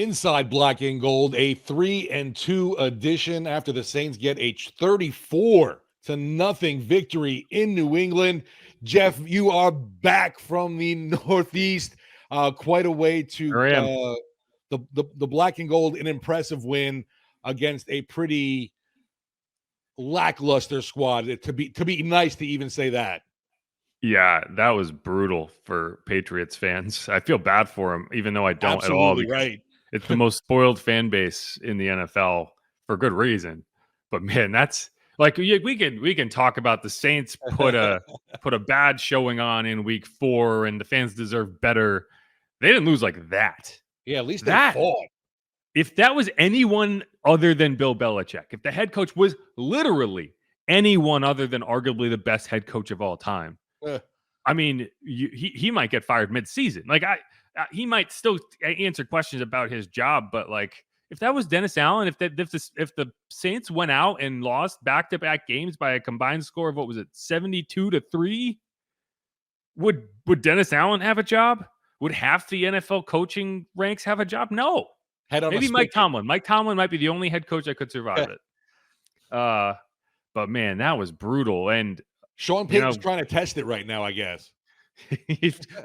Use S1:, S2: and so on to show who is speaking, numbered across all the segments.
S1: Inside Black and Gold, a 3-2 edition after the Saints get a 34-0 victory in New England. Jeff, you are back from the Northeast, quite a way to the Black and Gold, an impressive win against a pretty lackluster squad. To be nice to even say that.
S2: Yeah, that was brutal for Patriots fans. I feel bad for them, even though I don't
S1: Absolutely
S2: at all.
S1: Right.
S2: It's the most spoiled fan base in the NFL for good reason. But man, that's like we can talk about the Saints put a bad showing on in week 4, and the fans deserve better. They didn't lose like that.
S1: Yeah, at least they fought.
S2: If that was anyone other than Bill Belichick, if the head coach was literally anyone other than arguably the best head coach of all time, I mean, he might get fired mid-season. Like he might still answer questions about his job, but like if that was Dennis Allen, if the Saints went out and lost back-to-back games by a combined score of 72-3, would Dennis Allen have a job? Would half the NFL coaching ranks have a job? No. Maybe Mike Tomlin. Mike Tomlin might be the only head coach that could survive it. But man, that was brutal. And
S1: Sean Payton's trying to test it right now, I guess.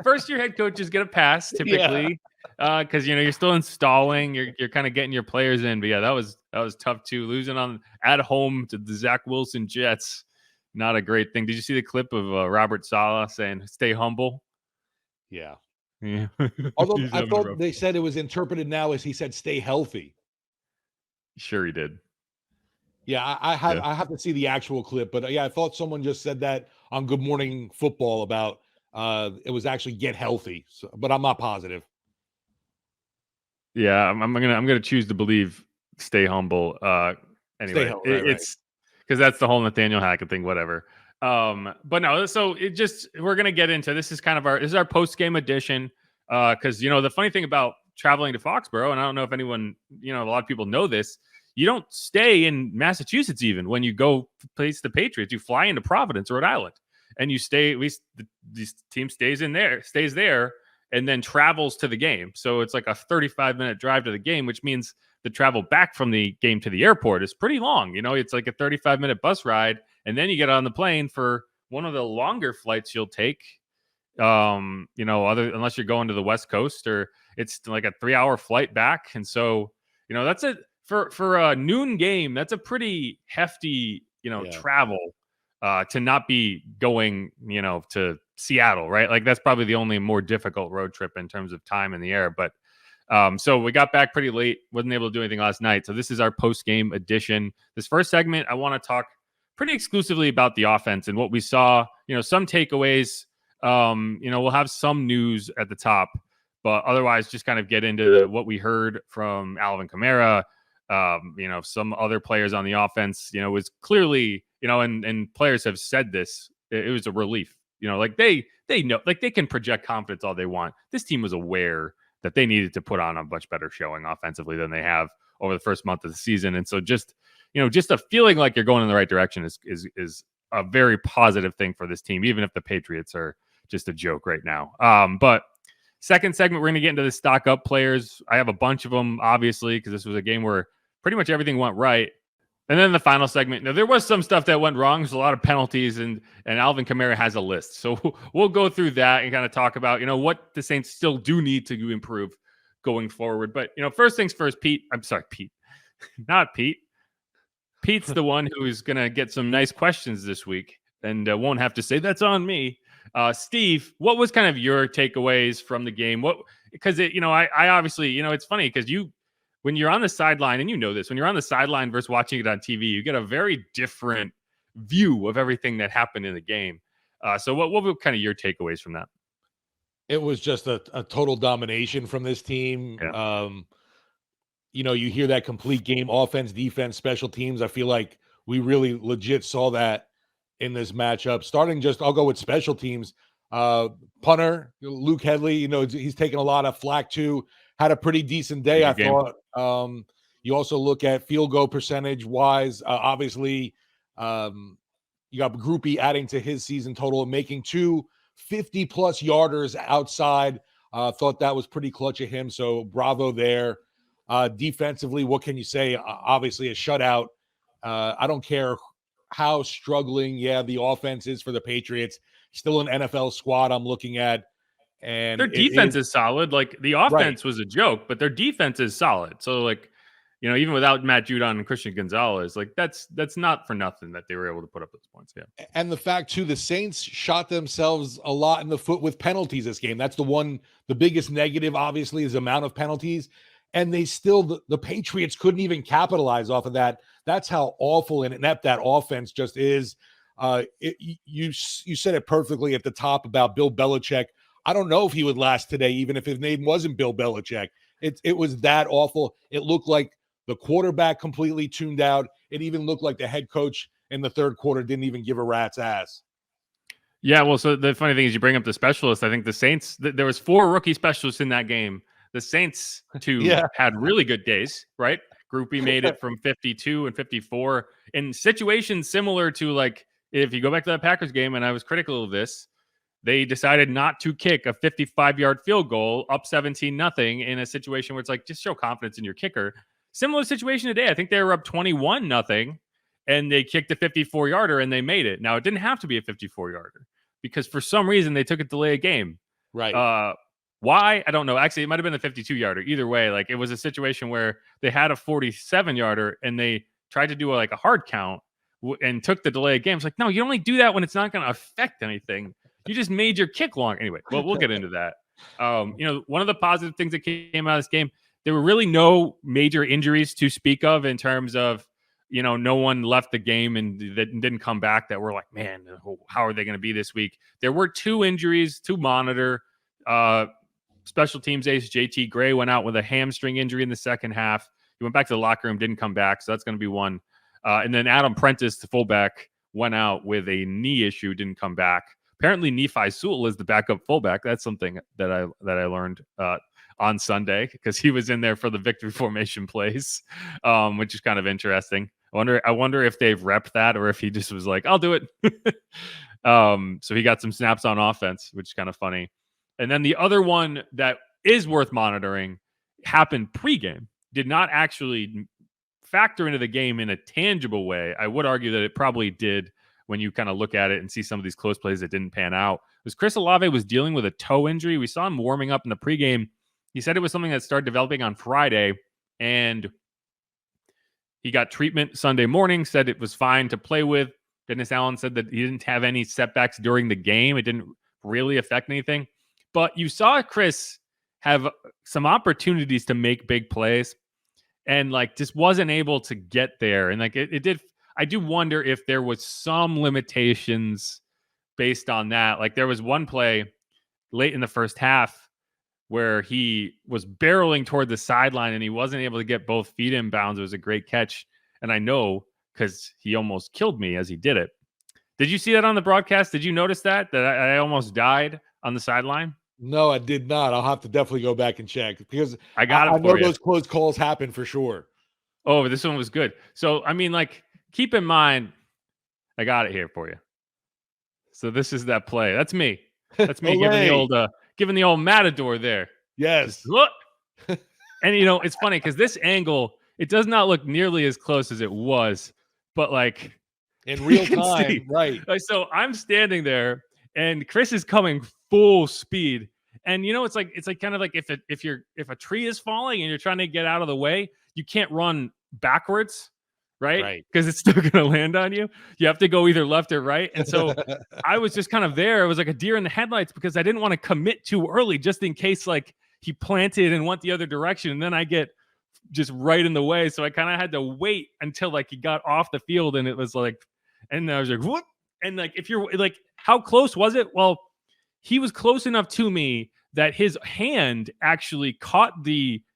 S2: First-year head coaches get a pass typically, because you're still installing. You're kind of getting your players in. But yeah, that was tough too. Losing at home to the Zach Wilson Jets, not a great thing. Did you see the clip of Robert Saleh saying "Stay humble"?
S1: Yeah.
S2: Although
S1: I thought they said it was interpreted now as he said "stay healthy."
S2: Sure, he did.
S1: Yeah, I have to see the actual clip, but I thought someone just said that on Good Morning Football about it was actually get healthy, but I'm not positive.
S2: Yeah, I'm gonna choose to believe stay humble. Anyway, it's because that's the whole Nathaniel Hackett thing, whatever. But no, so we're gonna get into this. Is kind of our post game edition. Because the funny thing about traveling to Foxborough, and I don't know if anyone, a lot of people know this. You don't stay in Massachusetts even when you go place the Patriots. You fly into Providence, Rhode Island, and you stay. At least this team stays there, and then travels to the game. So it's like a 35-minute drive to the game, which means the travel back from the game to the airport is pretty long. It's like a 35-minute bus ride, and then you get on the plane for one of the longer flights you'll take. Unless you're going to the West Coast, or it's like a 3-hour flight back, and so that's it. For a noon game, that's a pretty hefty, travel to not be going, to Seattle, right? Like that's probably the only more difficult road trip in terms of time in the air. But so we got back pretty late, wasn't able to do anything last night. So this is our post-game edition. This first segment, I want to talk pretty exclusively about the offense and what we saw, some takeaways. We'll have some news at the top, but otherwise just kind of get into what we heard from Alvin Kamara. Some other players on the offense, was clearly, and players have said this, it was a relief, like they know, like they can project confidence all they want. This team was aware that they needed to put on a much better showing offensively than they have over the first month of the season. And so just a feeling like you're going in the right direction is a very positive thing for this team, even if the Patriots are just a joke right now. But second segment, we're going to get into the stock up players. I have a bunch of them, obviously, because this was a game where pretty much everything went right. And then the final segment, there was some stuff that went wrong. There's a lot of penalties, and Alvin Kamara has a list. So we'll go through that and kind of talk about, what the Saints still do need to improve going forward. But, first things first, Pete. I'm sorry, Pete. Not Pete. Pete's the one who is going to get some nice questions this week and won't have to say, that's on me. Steve, what was kind of your takeaways from the game? Because I obviously, it's funny because when you're on the sideline, and this, when you're on the sideline versus watching it on TV, you get a very different view of everything that happened in the game. So what were kind of your takeaways from that?
S1: It was just a total domination from this team.
S2: Yeah.
S1: You hear that complete game, offense, defense, special teams. I feel like we really legit saw that in this matchup. I'll go with special teams. Punter, Luke Headley, he's taken a lot of flack too. Had a pretty decent day, I thought. You also look at field goal percentage wise. Obviously, you got Groupie adding to his season total, making 2 50-plus yarders outside. Thought that was pretty clutch of him. So bravo there. Defensively, what can you say? Obviously, a shutout. I don't care how struggling, the offense is for the Patriots. Still an NFL squad I'm looking at. And
S2: their defense is solid. Like, the offense was a joke, but their defense is solid. So, like, even without Matt Judon and Christian Gonzalez, like, that's not for nothing that they were able to put up those points. Yeah.
S1: And the fact, too, the Saints shot themselves a lot in the foot with penalties this game. That's the biggest negative, obviously, is the amount of penalties. And they still, the Patriots couldn't even capitalize off of that. That's how awful and inept that offense just is. You said it perfectly at the top about Bill Belichick. I don't know if he would last today, even if his name wasn't Bill Belichick. It was that awful. It looked like the quarterback completely tuned out. It even looked like the head coach in the third quarter didn't even give a rat's ass.
S2: Yeah, well, so the funny thing is you bring up the specialists. I think the Saints, there was 4 rookie specialists in that game. The Saints, 2 had really good days, right? Groupie made it from 52 and 54 in situations similar to, like, if you go back to that Packers game, and I was critical of this, they decided not to kick a 55-yard field goal up 17-0 in a situation where it's like, just show confidence in your kicker. Similar situation today. I think they were up 21-0, and they kicked a 54-yarder, and they made it. Now, it didn't have to be a 54-yarder because for some reason they took a delay game.
S1: Right.
S2: Why? I don't know. Actually, it might have been a 52-yarder. Either way, like, it was a situation where they had a 47-yarder and they tried to do a hard count and took the delay game. It's like, no, you only do that when it's not going to affect anything. You just made your kick long. Anyway, well, we'll get into that. One of the positive things that came out of this game, there were really no major injuries to speak of in terms of, no one left the game and that didn't come back that were like, man, how are they going to be this week? There were 2 injuries to monitor. Special teams ace JT Gray went out with a hamstring injury in the second half. He went back to the locker room, didn't come back. So that's going to be one. And then Adam Prentice, the fullback, went out with a knee issue, didn't come back. Apparently, Nephi Sewell is the backup fullback. That's something that I learned on Sunday because he was in there for the victory formation plays, which is kind of interesting. I wonder if they've repped that or if he just was like, I'll do it. So he got some snaps on offense, which is kind of funny. And then the other one that is worth monitoring happened pregame. Did not actually factor into the game in a tangible way. I would argue that it probably did when you kind of look at it and see some of these close plays that didn't pan out. It was Chris Olave was dealing with a toe injury. We saw him warming up in the pregame. He said it was something that started developing on Friday, and he got treatment Sunday morning, said it was fine to play with. Dennis Allen said that he didn't have any setbacks during the game. It didn't really affect anything. But you saw Chris have some opportunities to make big plays and just wasn't able to get there. And it did. I do wonder if there was some limitations based on that. Like, there was one play late in the first half where he was barreling toward the sideline and he wasn't able to get both feet in bounds. It was a great catch. And I know because he almost killed me as he did it. Did you see that on the broadcast? Did you notice that I almost died on the sideline?
S1: No, I did not. I'll have to definitely go back and check because
S2: I know
S1: those close calls happen for sure.
S2: Oh, but this one was good. So, I mean, keep in mind, I got it here for you. So this is that play. That's me. That's me giving the old matador there.
S1: Yes.
S2: Just look. And it's funny because this angle, it does not look nearly as close as it was, but
S1: in real time, right?
S2: So I'm standing there, and Chris is coming full speed, and it's kind of like if a tree is falling and you're trying to get out of the way, you can't run backwards, right? Because it's still going to land on you. You have to go either left or right. And so I was just kind of there. It was like a deer in the headlights because I didn't want to commit too early, just in case he planted and went the other direction, and then I get just right in the way. So I kind of had to wait until he got off the field, and it was and I was like, what? And if you're how close was it? Well, he was close enough to me that his hand actually caught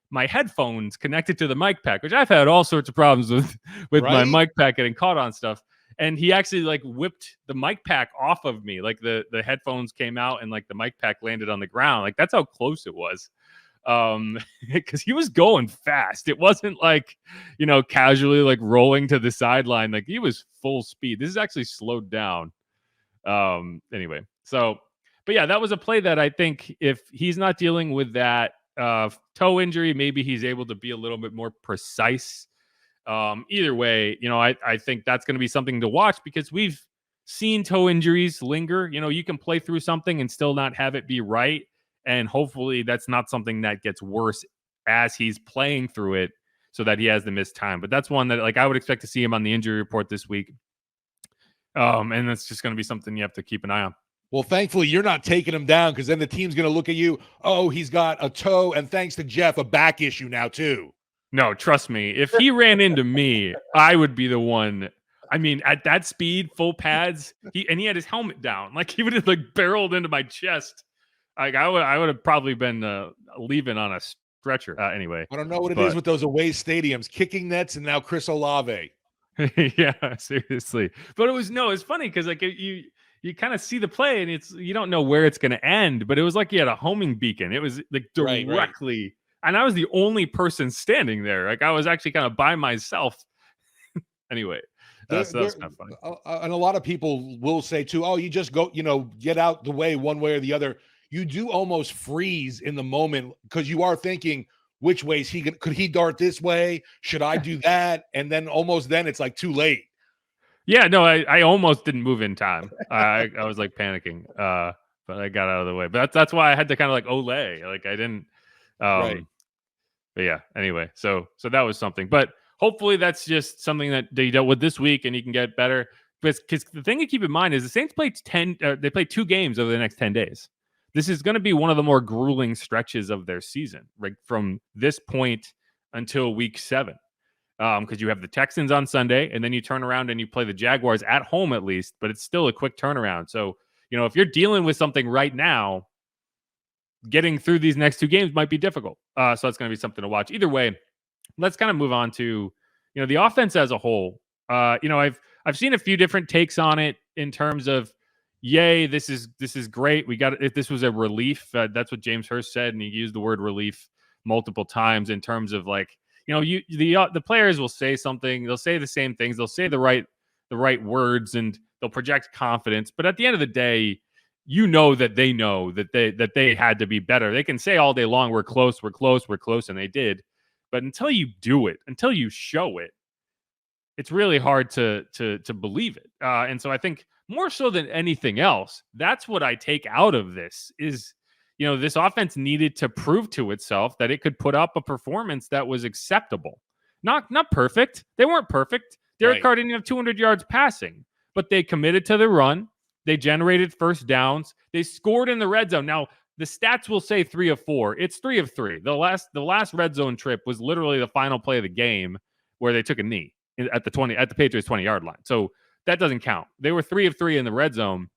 S2: my headphones connected to the mic pack, which I've had all sorts of problems with my mic pack getting caught on stuff. And he actually whipped the mic pack off of me. The headphones came out and the mic pack landed on the ground. That's how close it was. Because he was going fast. It wasn't casually rolling to the sideline. He was full speed. This is actually slowed down. Anyway, so, but yeah, that was a play that I think if he's not dealing with that toe injury. Maybe he's able to be a little bit more precise. Either way, I think that's going to be something to watch because we've seen toe injuries linger. You can play through something and still not have it be right. And hopefully that's not something that gets worse as he's playing through it so that he has to miss time. But that's one that I would expect to see him on the injury report this week. And that's just going to be something you have to keep an eye on.
S1: Well, thankfully, you're not taking him down because then the team's going to look at you. Oh, he's got a toe, and thanks to Jeff, a back issue now, too.
S2: No, trust me. If he ran into me, I would be the one. I mean, at that speed, full pads, he had his helmet down. He would have barreled into my chest. I would have probably been leaving on a stretcher. Anyway.
S1: I don't know what it is with those away stadiums, kicking nets, and now Chris Olave.
S2: Yeah, seriously. But it's funny because you kind of see the play and you don't know where it's going to end, but it was like you had a homing beacon. It was directly, right. And I was the only person standing there. I was actually kind of by myself. Anyway, so that's kind of funny.
S1: And a lot of people will say too, oh, you just go, get out the way one way or the other. You do almost freeze in the moment because you are thinking, which way is could he dart this way? Should I do that? And then then it's too late.
S2: Yeah, no, I almost didn't move in time. I was panicking, but I got out of the way. But that's why I had to kind of ole. I didn't.
S1: Right.
S2: But yeah, anyway, so that was something. But hopefully that's just something that they dealt with this week and he can get better. Because the thing to keep in mind is the Saints play they play 2 games over the next 10 days. This is going to be one of the more grueling stretches of their season, right? From this point until week 7. Because you have the Texans on Sunday, and then you turn around and you play the Jaguars at home at least, but it's still a quick turnaround. So, if you're dealing with something right now, getting through these next 2 games might be difficult. So that's going to be something to watch. Either way, let's kind of move on to, the offense as a whole. I've seen a few different takes on it in terms of, yay, this is great. We got if this was a relief. That's what James Hurst said, and he used the word relief multiple times in terms of the players will say something. They'll say the same things. They'll say the right words, and they'll project confidence. But at the end of the day, that they know that they had to be better. They can say all day long, "We're close, and they did. But until you do it, until you show it, it's really hard to believe it. And so I think more so than anything else, that's what I take out of this is. This offense needed to prove to itself that it could put up a performance that was acceptable. Not perfect. They weren't perfect. Derek Carr didn't have 200 yards passing, but they committed to the run. They generated first downs. They scored in the red zone. Now, the stats will say 3 of 4. It's 3 of 3. The last red zone trip was literally the final play of the game where they took a knee at the Patriots 20-yard line. So that doesn't count. They were 3 of 3 in the red zone,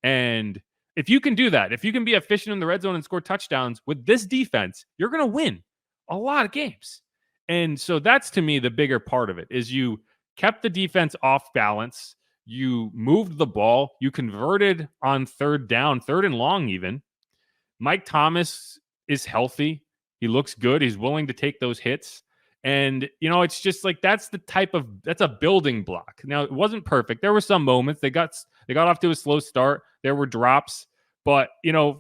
S2: and if you can do that, if you can be efficient in the red zone and score touchdowns with this defense, you're going to win a lot of games. And so that's, to me, the bigger part of it is you kept the defense off balance. You moved the ball. You converted on 3rd down, 3rd and long even. Mike Thomas is healthy. He looks good. He's willing to take those hits. And, it's just that's a building block. Now, it wasn't perfect. There were some moments they got off to a slow start. There were drops. But,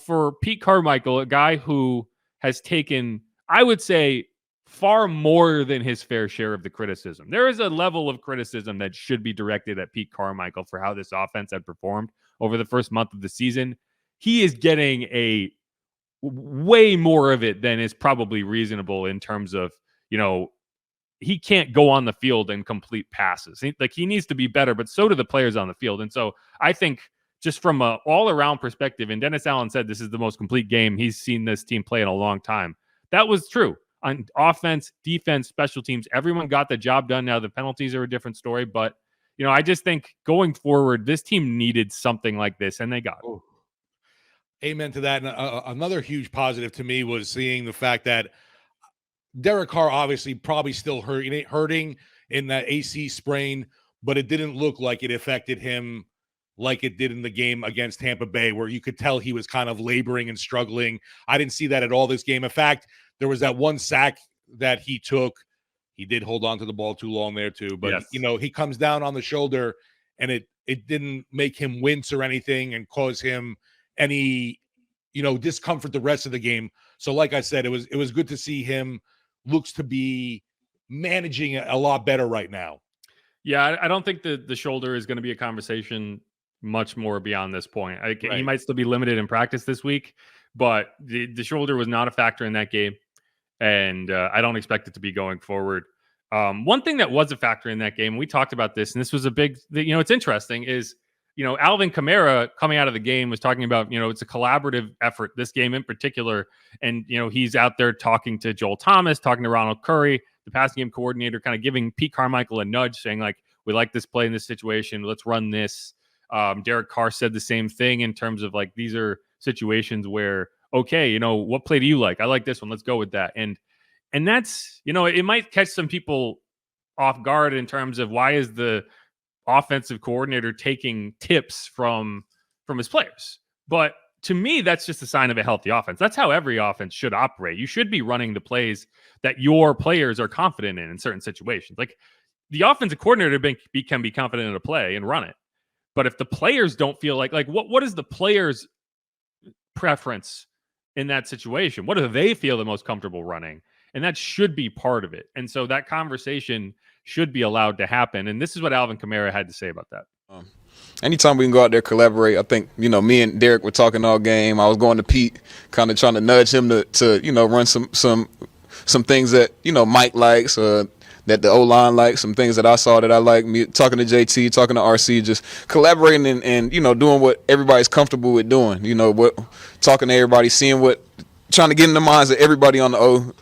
S2: for Pete Carmichael, a guy who has taken, I would say, far more than his fair share of the criticism. There is a level of criticism that should be directed at Pete Carmichael for how this offense had performed over the first month of the season. He is getting a way more of it than is probably reasonable in terms of, he can't go on the field and complete passes. He needs to be better, but so do the players on the field. And so I think just from an all-around perspective, and Dennis Allen said this is the most complete game he's seen this team play in a long time. That was true. On offense, defense, special teams, everyone got the job done. Now the penalties are a different story, but I just think going forward, this team needed something like this, and they got it.
S1: Amen to that. And another huge positive to me was seeing the fact that Derek Carr obviously probably still hurting in that AC sprain, but it didn't look like it affected him like it did in the game against Tampa Bay, where you could tell he was kind of laboring and struggling. I didn't see that at all this game. In fact, there was that one sack that he took. He did hold on to the ball too long there too, but yes. He comes down on the shoulder and it didn't make him wince or anything and cause him any discomfort the rest of the game. So like I said, it was good to see him. Looks to be managing a lot better right now.
S2: Yeah, I don't think the shoulder is going to be a conversation much more beyond this point. Right. He might still be limited in practice this week, but the shoulder was not a factor in that game, and I don't expect it to be going forward. One thing that was a factor in that game, we talked about this, and this was a big, it's interesting, is, Alvin Kamara coming out of the game was talking about, it's a collaborative effort, this game in particular. And, he's out there talking to Joel Thomas, talking to Ronald Curry, the passing game coordinator, kind of giving Pete Carmichael a nudge, saying, like, we like this play in this situation. Let's run this. Derek Carr said the same thing in terms of, like, these are situations where, okay, what play do you like? I like this one. Let's go with that. And that's, it might catch some people off guard in terms of why is the offensive coordinator taking tips from his players. But to me, that's just a sign of a healthy offense. That's how every offense should operate. You should be running the plays that your players are confident in certain situations. Like, the offensive coordinator can be confident in a play and run it. But if the players don't feel like what is the players' preference in that situation? What do they feel the most comfortable running? And that should be part of it. And so that conversation should be allowed to happen. And this is what Alvin Kamara had to say about that.
S3: Anytime we can go out there, collaborate. I think, me and Derek were talking all game. I was going to Pete, kind of trying to nudge him to run some things that, Mike likes, that the O-line likes, some things that I saw that I like. Me talking to JT, talking to RC, just collaborating and doing what everybody's comfortable with doing. Talking to everybody, seeing trying to get in the minds of everybody on the O,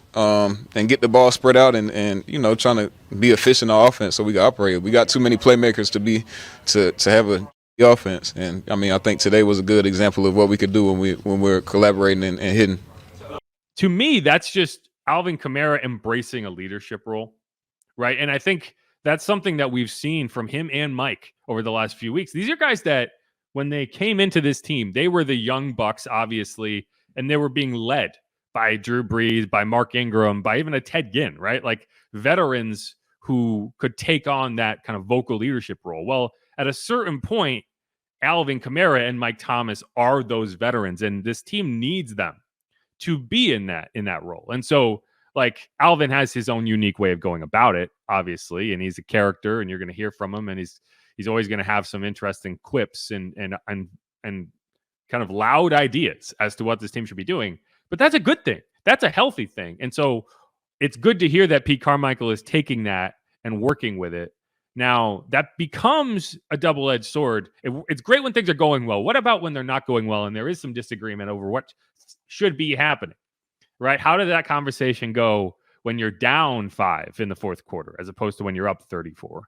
S3: and get the ball spread out and trying to be efficient on offense so we can operate. We got too many playmakers to have a offense. And I think today was a good example of what we could do when we're collaborating and hitting.
S2: To me, that's just Alvin Kamara embracing a leadership role, right? And I think that's something that we've seen from him and Mike over the last few weeks. These are guys that when they came into this team, they were the young bucks, obviously, and they were being led by Drew Brees, by Mark Ingram, by even a Ted Ginn, right? Like veterans who could take on that kind of vocal leadership role. Well, at a certain point, Alvin Kamara and Mike Thomas are those veterans, and this team needs them to be in that role. And so, like, Alvin has his own unique way of going about it, obviously, and he's a character, and you're going to hear from him, and he's always going to have some interesting quips and kind of loud ideas as to what this team should be doing. But that's a good thing. That's a healthy thing. And so it's good to hear that Pete Carmichael is taking that and working with it. Now, that becomes a double-edged sword. It's great when things are going well. What about when they're not going well and there is some disagreement over what should be happening, right? How did that conversation go when you're down 5 in the fourth quarter as opposed to when you're up 34?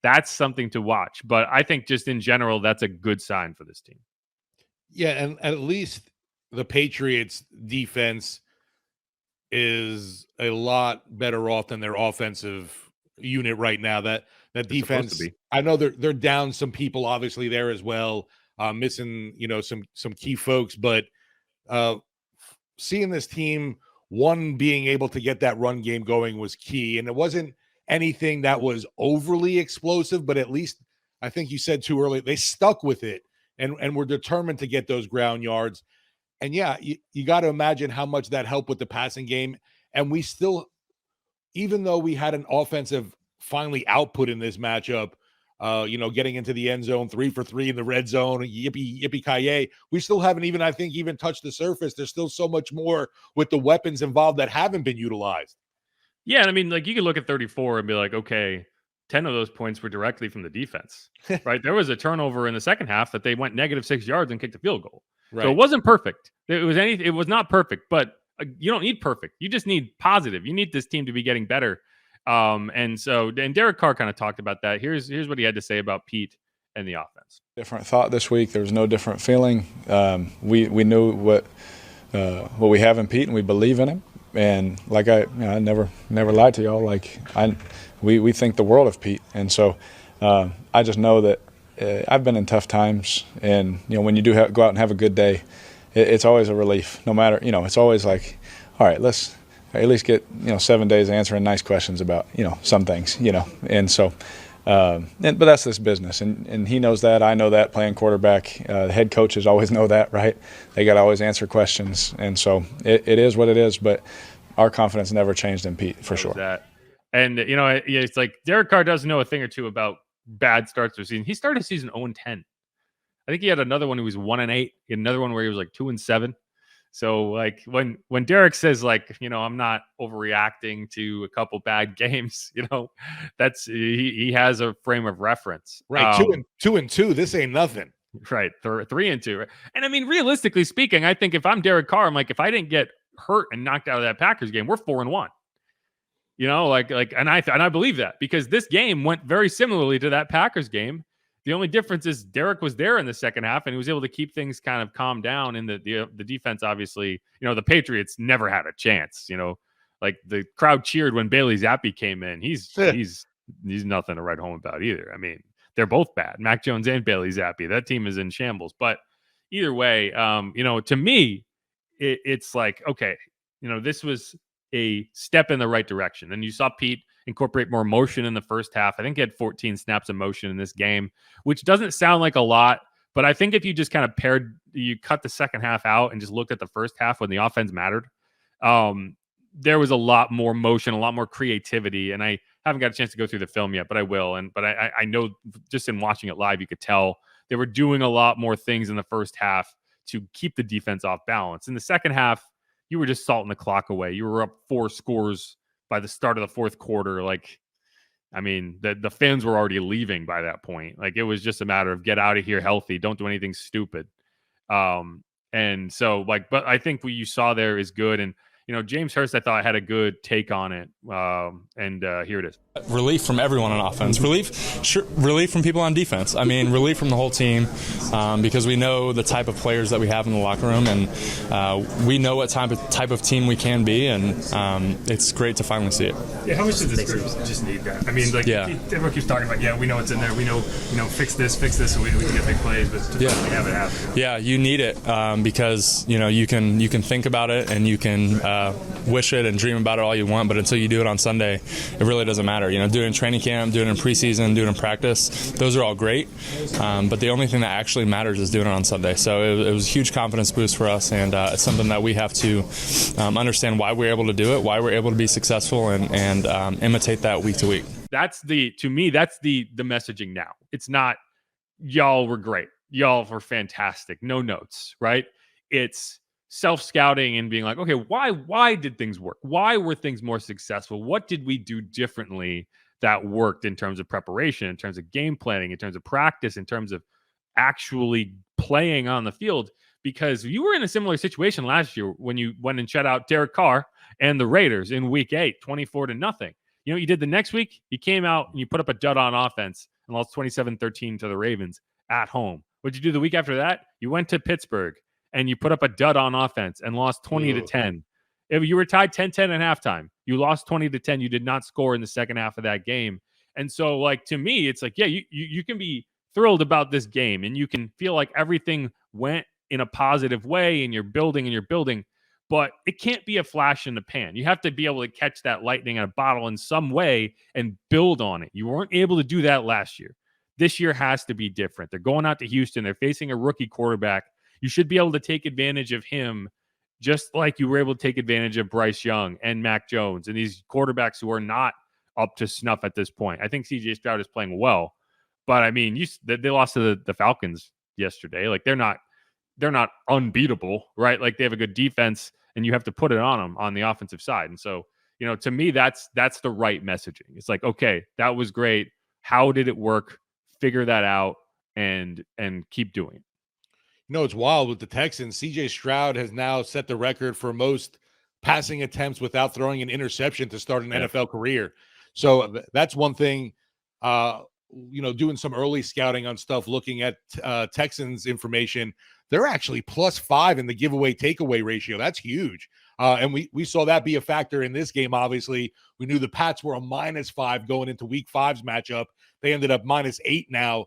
S2: That's something to watch. But I think just in general, that's a good sign for this team.
S1: Yeah, and at least the Patriots defense is a lot better off than their offensive unit right now. That defense, I know they're down some people obviously there as well, missing some key folks, but seeing this team, one, being able to get that run game going was key, and it wasn't anything that was overly explosive, but at least I think you said too early, they stuck with it and were determined to get those ground yards. And yeah, you got to imagine how much that helped with the passing game. And we still, even though we had an offensive finally output in this matchup, getting into the end zone, 3 for 3 in the red zone, yippee-ki-yay, we still haven't even touched the surface. There's still so much more with the weapons involved that haven't been utilized.
S2: Yeah, and I mean, like, you could look at 34 and be like, okay, 10 of those points were directly from the defense, right? There was a turnover in the second half that they went -6 yards and kicked a field goal. Right. So it wasn't perfect. It was not perfect, but you don't need perfect. You just need positive. You need this team to be getting better. And Derek Carr kind of talked about that. Here's what he had to say about Pete and the offense.
S4: Different thought this week. There was no different feeling. We knew what we have in Pete, and we believe in him. And like I never lied to y'all. Like we think the world of Pete, and so I just know that I've been in tough times, and when you do go out and have a good day, it's always a relief. No matter it's always like, all right, let's at least get 7 days answering nice questions about some things, and so But that's this business, and he knows that. I know that playing quarterback. The head coaches always know that, right? They got to always answer questions, and so it is what it is. But our confidence never changed in Pete, for sure.
S2: That. And, it's like Derek Carr does know a thing or two about bad starts to the season. He started the season 0-10. I think he had another one who was 1-8. He had another one where he was like 2-7. So like when Derek says like, I'm not overreacting to a couple bad games, that's he has a frame of reference.
S1: Right. 2-2. This ain't nothing.
S2: Right. 3-2. Right? And I mean, realistically speaking, I think if I'm Derek Carr, I'm like, if I didn't get hurt and knocked out of that Packers game, we're 4-1. And I believe that because this game went very similarly to that Packers game. The only difference is Derek was there in the second half and he was able to keep things kind of calm down. And the defense, obviously, the Patriots never had a chance. Like the crowd cheered when Bailey Zappi came in. He's nothing to write home about either. I mean, they're both bad, Mac Jones and Bailey Zappi. That team is in shambles. But either way, to me, it's like, okay, this was a step in the right direction. And you saw Pete incorporate more motion in the first half. I think he had 14 snaps of motion in this game, which doesn't sound like a lot, but I think if you just kind of you cut the second half out and just looked at the first half when the offense mattered, there was a lot more motion, a lot more creativity. And I haven't got a chance to go through the film yet, but I will. But I know just in watching it live, you could tell they were doing a lot more things in the first half to keep the defense off balance. In the second half, you were just salting the clock away. You were up 4 scores by the start of the fourth quarter. Like, I mean, the fans were already leaving by that point. Like, it was just a matter of get out of here healthy. Don't do anything stupid. And so, like, but I think what you saw there is good. And, James Hurst, I thought, had a good take on it. And here it is.
S5: Relief from everyone on offense. Relief from people on defense. I mean, relief from the whole team because we know the type of players that we have in the locker room, and we know what type of team we can be, and it's great to finally see it.
S2: Yeah, how much does this group just need that? I mean, like, everyone keeps talking about, we know it's in there. We know, fix this, so we can get big plays, but to have it happen.
S5: Yeah, you need it because, you can think about it and you can wish it and dream about it all you want, but until you do it on Sunday, it really doesn't matter. Do it in training camp, do it in preseason, do it in practice. Those are all great, but the only thing that actually matters is doing it on Sunday. So it was a huge confidence boost for us, and it's something that we have to understand why we're able to do it, why we're able to be successful, and imitate that week to week.
S2: To me, that's the messaging now. It's not y'all were great, y'all were fantastic, no notes, right? It's self-scouting and being like, okay, why did things work? Why were things more successful? What did we do differently that worked in terms of preparation, in terms of game planning, in terms of practice, in terms of actually playing on the field? Because you were in a similar situation last year when you went and shut out Derek Carr and the Raiders in week 8, 24-0. You did the next week? You came out and you put up a dud on offense and lost 27-13 to the Ravens at home. What'd you do the week after that? You went to Pittsburgh and you put up a dud on offense and lost 20-10. If you were tied 10-10 at halftime, you lost 20-10. You did not score in the second half of that game. And so, like, to me, it's like, yeah, you can be thrilled about this game and you can feel like everything went in a positive way and you're building, but it can't be a flash in the pan. You have to be able to catch that lightning in a bottle in some way and build on it. You weren't able to do that last year. This year has to be different. They're going out to Houston. They're facing a rookie quarterback. You should be able to take advantage of him just like you were able to take advantage of Bryce Young and Mac Jones and these quarterbacks who are not up to snuff at this point. I think CJ Stroud is playing well, but I mean, they lost to the Falcons yesterday. Like, they're not unbeatable, right? Like, they have a good defense and you have to put it on them on the offensive side. And so, to me, that's the right messaging. It's like, okay, that was great. How did it work? Figure that out and keep doing it.
S1: It's wild with the Texans. CJ Stroud has now set the record for most passing attempts without throwing an interception to start an NFL career. So that's one thing, doing some early scouting on stuff, looking at Texans information. They're actually +5 in the giveaway takeaway ratio. That's huge. And we saw that be a factor in this game. Obviously, we knew the Pats were a -5 going into week 5's matchup. They ended up -8 now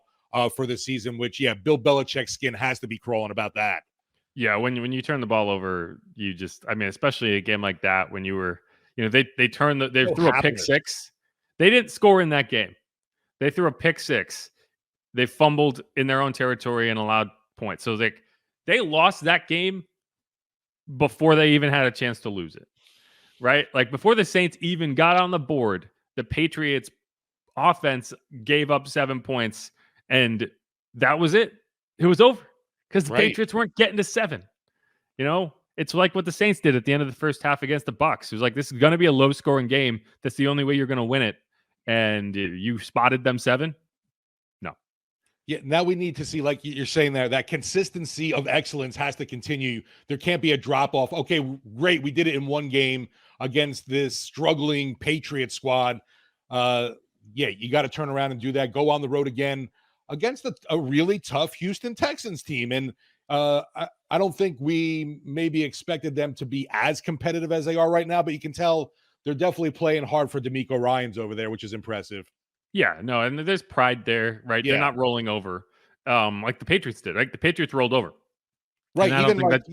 S1: for the season, which, Bill Belichick's skin has to be crawling about that.
S2: Yeah, when you turn the ball over, you just, I mean, especially a game like that when you were, they threw a pick 6. They didn't score in that game. They threw a pick six. They fumbled in their own territory and allowed points. So they lost that game before they even had a chance to lose it, right? Like before the Saints even got on the board, the Patriots offense gave up 7 points, and that was it. It was over because the Patriots weren't getting to 7. You know, it's like what the Saints did at the end of the first half against the Bucs. It was like, this is going to be a low-scoring game. That's the only way you're going to win it. And you spotted them 7? No.
S1: Yeah, now we need to see, like you're saying there, that consistency of excellence has to continue. There can't be a drop-off. Okay, great, we did it in one game against this struggling Patriot squad. Yeah, you got to turn around and do that. Go on the road again against a really tough Houston Texans team. And I don't think we maybe expected them to be as competitive as they are right now, but you can tell they're definitely playing hard for DeMeco Ryans over there, which is impressive.
S2: Yeah, no, and there's pride there, right?
S1: Yeah.
S2: They're not rolling over like the Patriots did. Like the Patriots rolled over.
S1: Right. Even like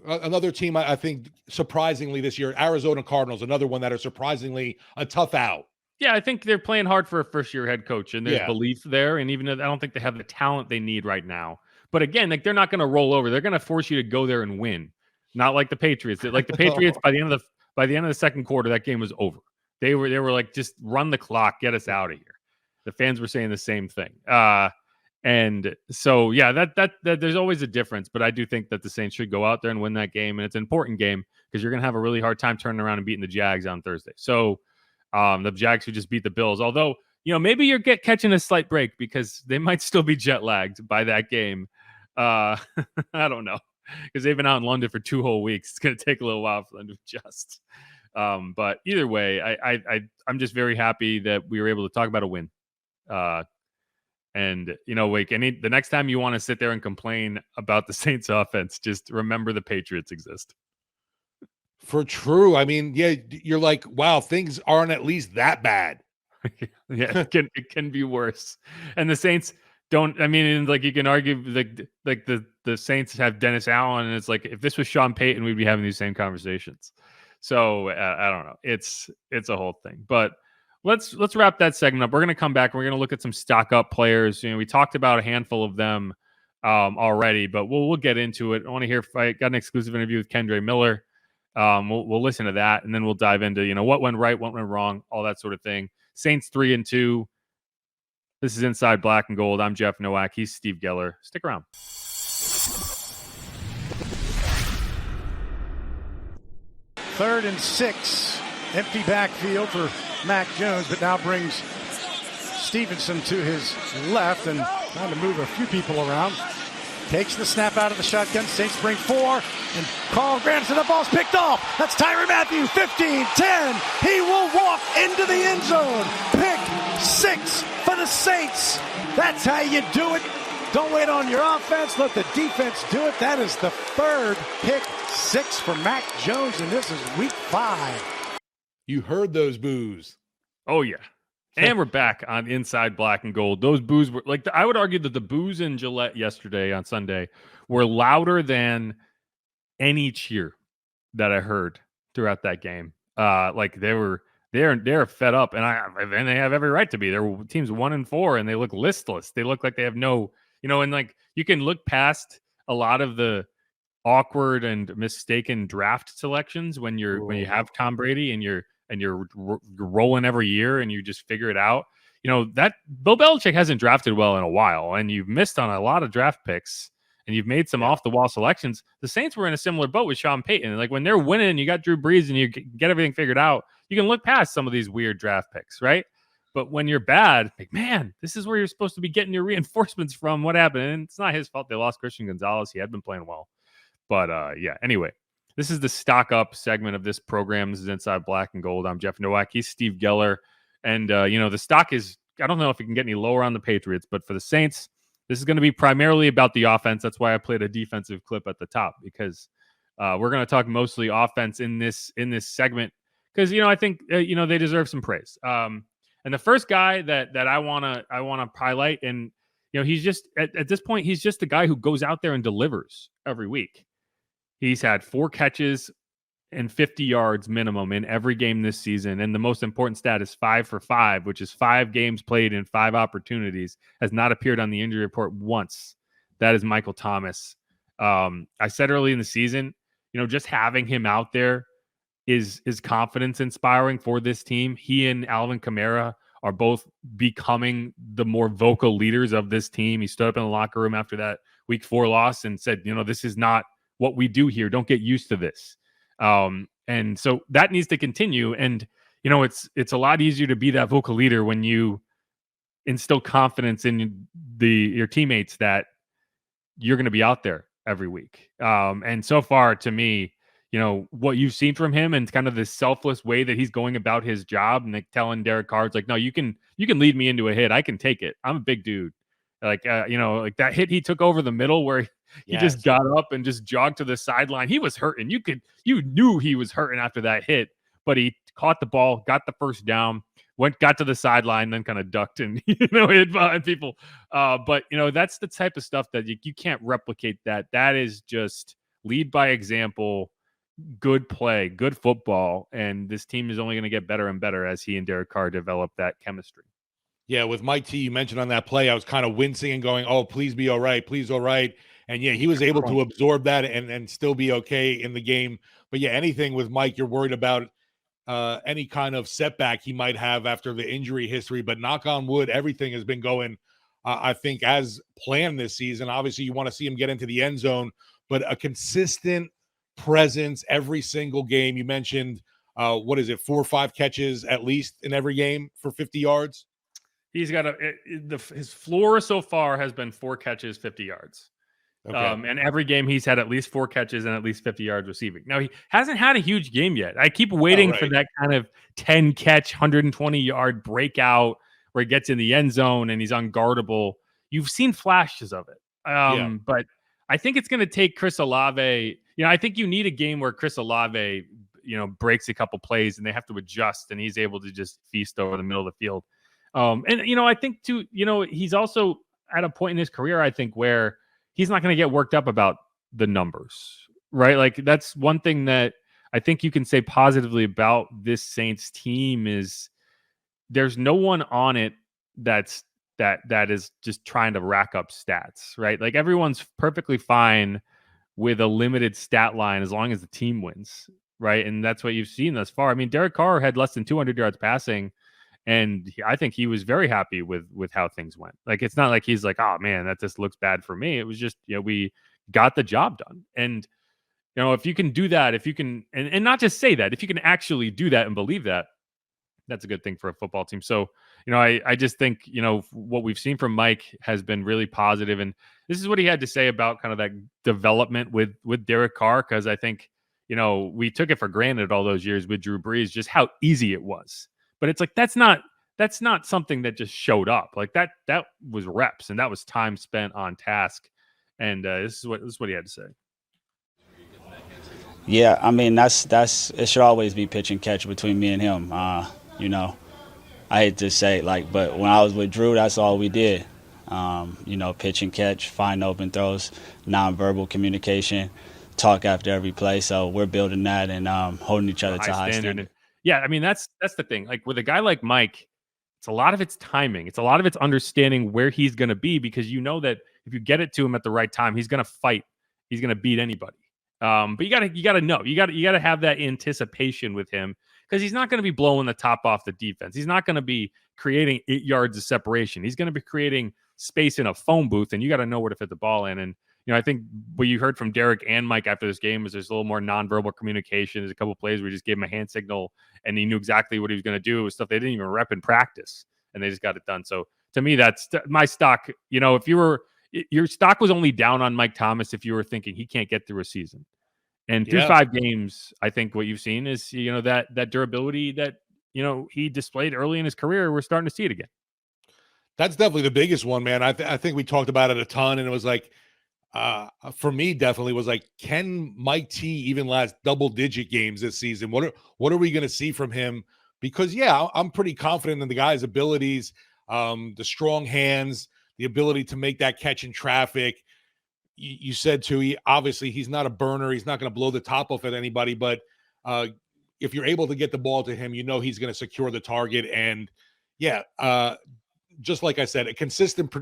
S1: another team, I think, surprisingly this year, Arizona Cardinals, another one that are surprisingly a tough out.
S2: Yeah, I think they're playing hard for a first-year head coach, and there's belief there. And even though I don't think they have the talent they need right now, but again, like they're not going to roll over. They're going to force you to go there and win, not like the Patriots. Like the Patriots, by the end of the second quarter, that game was over. They were like, just run the clock, get us out of here. The fans were saying the same thing, and so yeah, that there's always a difference. But I do think that the Saints should go out there and win that game, and it's an important game because you're going to have a really hard time turning around and beating the Jags on Thursday. So. The Jags who just beat the Bills, although, you know, maybe you're catching a slight break because they might still be jet lagged by that game. I don't know, because they've been out in London for 2 whole weeks. It's going to take a little while for them to adjust. But either way, I'm just very happy that we were able to talk about a win. And, you know, the next time you want to sit there and complain about the Saints offense, just remember the Patriots exist.
S1: For true. I mean, yeah, you're like, wow, things aren't at least that bad.
S2: Yeah, it can be worse. And the Saints don't, I mean, like you can argue like the Saints have Dennis Allen, and it's like, if this was Sean Payton, we'd be having these same conversations. So I don't know. It's a whole thing. But let's wrap that segment up. We're going to come back and we're going to look at some stock up players. You know, we talked about a handful of them already, but we'll get into it. I want to hear if I got an exclusive interview with Kendre Miller. We'll listen to that, and then we'll dive into, you know, what went right, what went wrong, all that sort of thing. Saints 3-2. This is Inside Black and Gold. I'm Jeff Nowak. He's Steve Geller. Stick around.
S6: 3rd and 6. Empty backfield for Mac Jones, but now brings Stevenson to his left and trying to move a few people around. Takes the snap out of the shotgun. Saints bring 4, and Carl grabs it. The ball's picked off. That's Tyrann Mathieu. 15, 10. He will walk into the end zone. Pick 6 for the Saints. That's how you do it. Don't wait on your offense. Let the defense do it. That is the 3rd pick 6 for Mac Jones, and this is week 5.
S1: You heard those boos.
S2: Oh, yeah. And we're back on Inside Black and Gold. Those boos were like, I would argue that the boos in Gillette yesterday on Sunday were louder than any cheer that I heard throughout that game. Like they're fed up, and they have every right to be. Their team's 1-4, and they look listless. They look like they have no, you know, and like you can look past a lot of the awkward and mistaken draft selections when you have Tom Brady and you're rolling every year and you just figure it out. You know, that Bill Belichick hasn't drafted well in a while, and you've missed on a lot of draft picks, and you've made some off the wall selections. The Saints were in a similar boat with Sean Payton. Like when they're winning, you got Drew Brees and you get everything figured out, you can look past some of these weird draft picks, right? But when you're bad, like, man, this is where you're supposed to be getting your reinforcements from. What happened? And it's not his fault. They lost Christian Gonzalez. He had been playing well. But yeah, anyway. This is the stock up segment of this program. This is Inside Black and Gold. I'm Jeff Nowak. He's Steve Geller. And, you know, the stock is, I don't know if it can get any lower on the Patriots, but for the Saints, this is going to be primarily about the offense. That's why I played a defensive clip at the top, because we're going to talk mostly offense in this segment. Because, you know, I think, you know, they deserve some praise. And the first guy that I want to highlight, and, you know, he's just, at this point, he's just the guy who goes out there and delivers every week. He's had 4 catches and 50 yards minimum in every game this season. And the most important stat is 5 for 5, which is 5 games played in 5 opportunities, has not appeared on the injury report once. That is Michael Thomas. I said early in the season, just having him out there is confidence inspiring for this team. He and Alvin Kamara are both becoming the more vocal leaders of this team. He stood up in the locker room after that week 4 loss and said, this is not what we do here. Don't get used to this. And so that needs to continue. And, it's a lot easier to be that vocal leader when you instill confidence in your teammates that you're going to be out there every week. And so far, to me, what you've seen from him and kind of this selfless way that he's going about his job, and like telling Derek Carr, like, no, you can lead me into a hit. I can take it. I'm a big dude. Like, like that hit he took over the middle where he just got up and just jogged to the sideline. He was hurting. You knew he was hurting after that hit, but he caught the ball, got the first down, got to the sideline, then kind of ducked and, hit behind people. But, that's the type of stuff that you can't replicate that. That is just lead by example, good play, good football. And this team is only going to get better and better as he and Derek Carr develop that chemistry.
S1: Yeah, with Mike T, you mentioned on that play, I was kind of wincing and going, oh, please be all right. Please, all right. And yeah, he was able to absorb that and still be okay in the game. But yeah, anything with Mike, you're worried about any kind of setback he might have after the injury history. But knock on wood, everything has been going, I think, as planned this season. Obviously, you want to see him get into the end zone, but a consistent presence every single game. You mentioned, 4 or 5 catches at least in every game for 50 yards?
S2: He's got his floor so far has been 4 catches, 50 yards. Okay. And every game he's had at least 4 catches and at least 50 yards receiving. Now, he hasn't had a huge game yet. I keep waiting for that kind of 10 catch, 120 yard breakout where he gets in the end zone and he's unguardable. You've seen flashes of it. But I think it's going to take Chris Olave. I think you need a game where Chris Olave, breaks a couple plays and they have to adjust and he's able to just feast over the middle of the field. I think too, he's also at a point in his career, I think, where he's not going to get worked up about the numbers, right? Like, that's one thing that I think you can say positively about this Saints team is there's no one on it that is just trying to rack up stats, right? Like, everyone's perfectly fine with a limited stat line as long as the team wins, right? And that's what you've seen thus far. I mean, Derek Carr had less than 200 yards passing, and I think he was very happy with how things went. Like, it's not like he's like, oh man, that just looks bad for me. It was just, we got the job done. And, if you can do that, if you can, and not just say that, if you can actually do that and believe that, that's a good thing for a football team. So, I just think, what we've seen from Mike has been really positive. And this is what he had to say about kind of that development with Derek Carr. Cause I think, we took it for granted all those years with Drew Brees, just how easy it was. But it's like, that's not something that just showed up. Like, that was reps and that was time spent on task. And this is what he had to say.
S7: Yeah, I mean, that's it should always be pitch and catch between me and him. I hate to say, but when I was with Drew, that's all we did. Pitch and catch, find open throws, nonverbal communication, talk after every play. So we're building that and holding each other to high standard.
S2: Yeah, I mean, that's the thing. Like, with a guy like Mike, it's a lot of it's timing. It's a lot of it's understanding where he's going to be, because that if you get it to him at the right time, he's going to fight. He's going to beat anybody. But you got to know. You got to have that anticipation with him, because he's not going to be blowing the top off the defense. He's not going to be creating 8 yards of separation. He's going to be creating space in a phone booth, and you got to know where to fit the ball in. And I think what you heard from Derek and Mike after this game is there's a little more nonverbal communication. There's a couple of plays where he just gave him a hand signal and he knew exactly what he was going to do. It was stuff they didn't even rep in practice, and they just got it done. So to me, that's my stock. If your stock was only down on Mike Thomas if you were thinking he can't get through a season. And through 5 games, I think what you've seen is, that durability that, he displayed early in his career. We're starting to see it again.
S1: That's definitely the biggest one, man. I think we talked about it a ton, and it was like, for me, definitely was like, can Mike T even last double-digit games this season? What are we going to see from him? Because, yeah, I'm pretty confident in the guy's abilities, the strong hands, the ability to make that catch in traffic. You said, too, obviously he's not a burner. He's not going to blow the top off at anybody, but if you're able to get the ball to him, he's going to secure the target. And just like I said, a consistent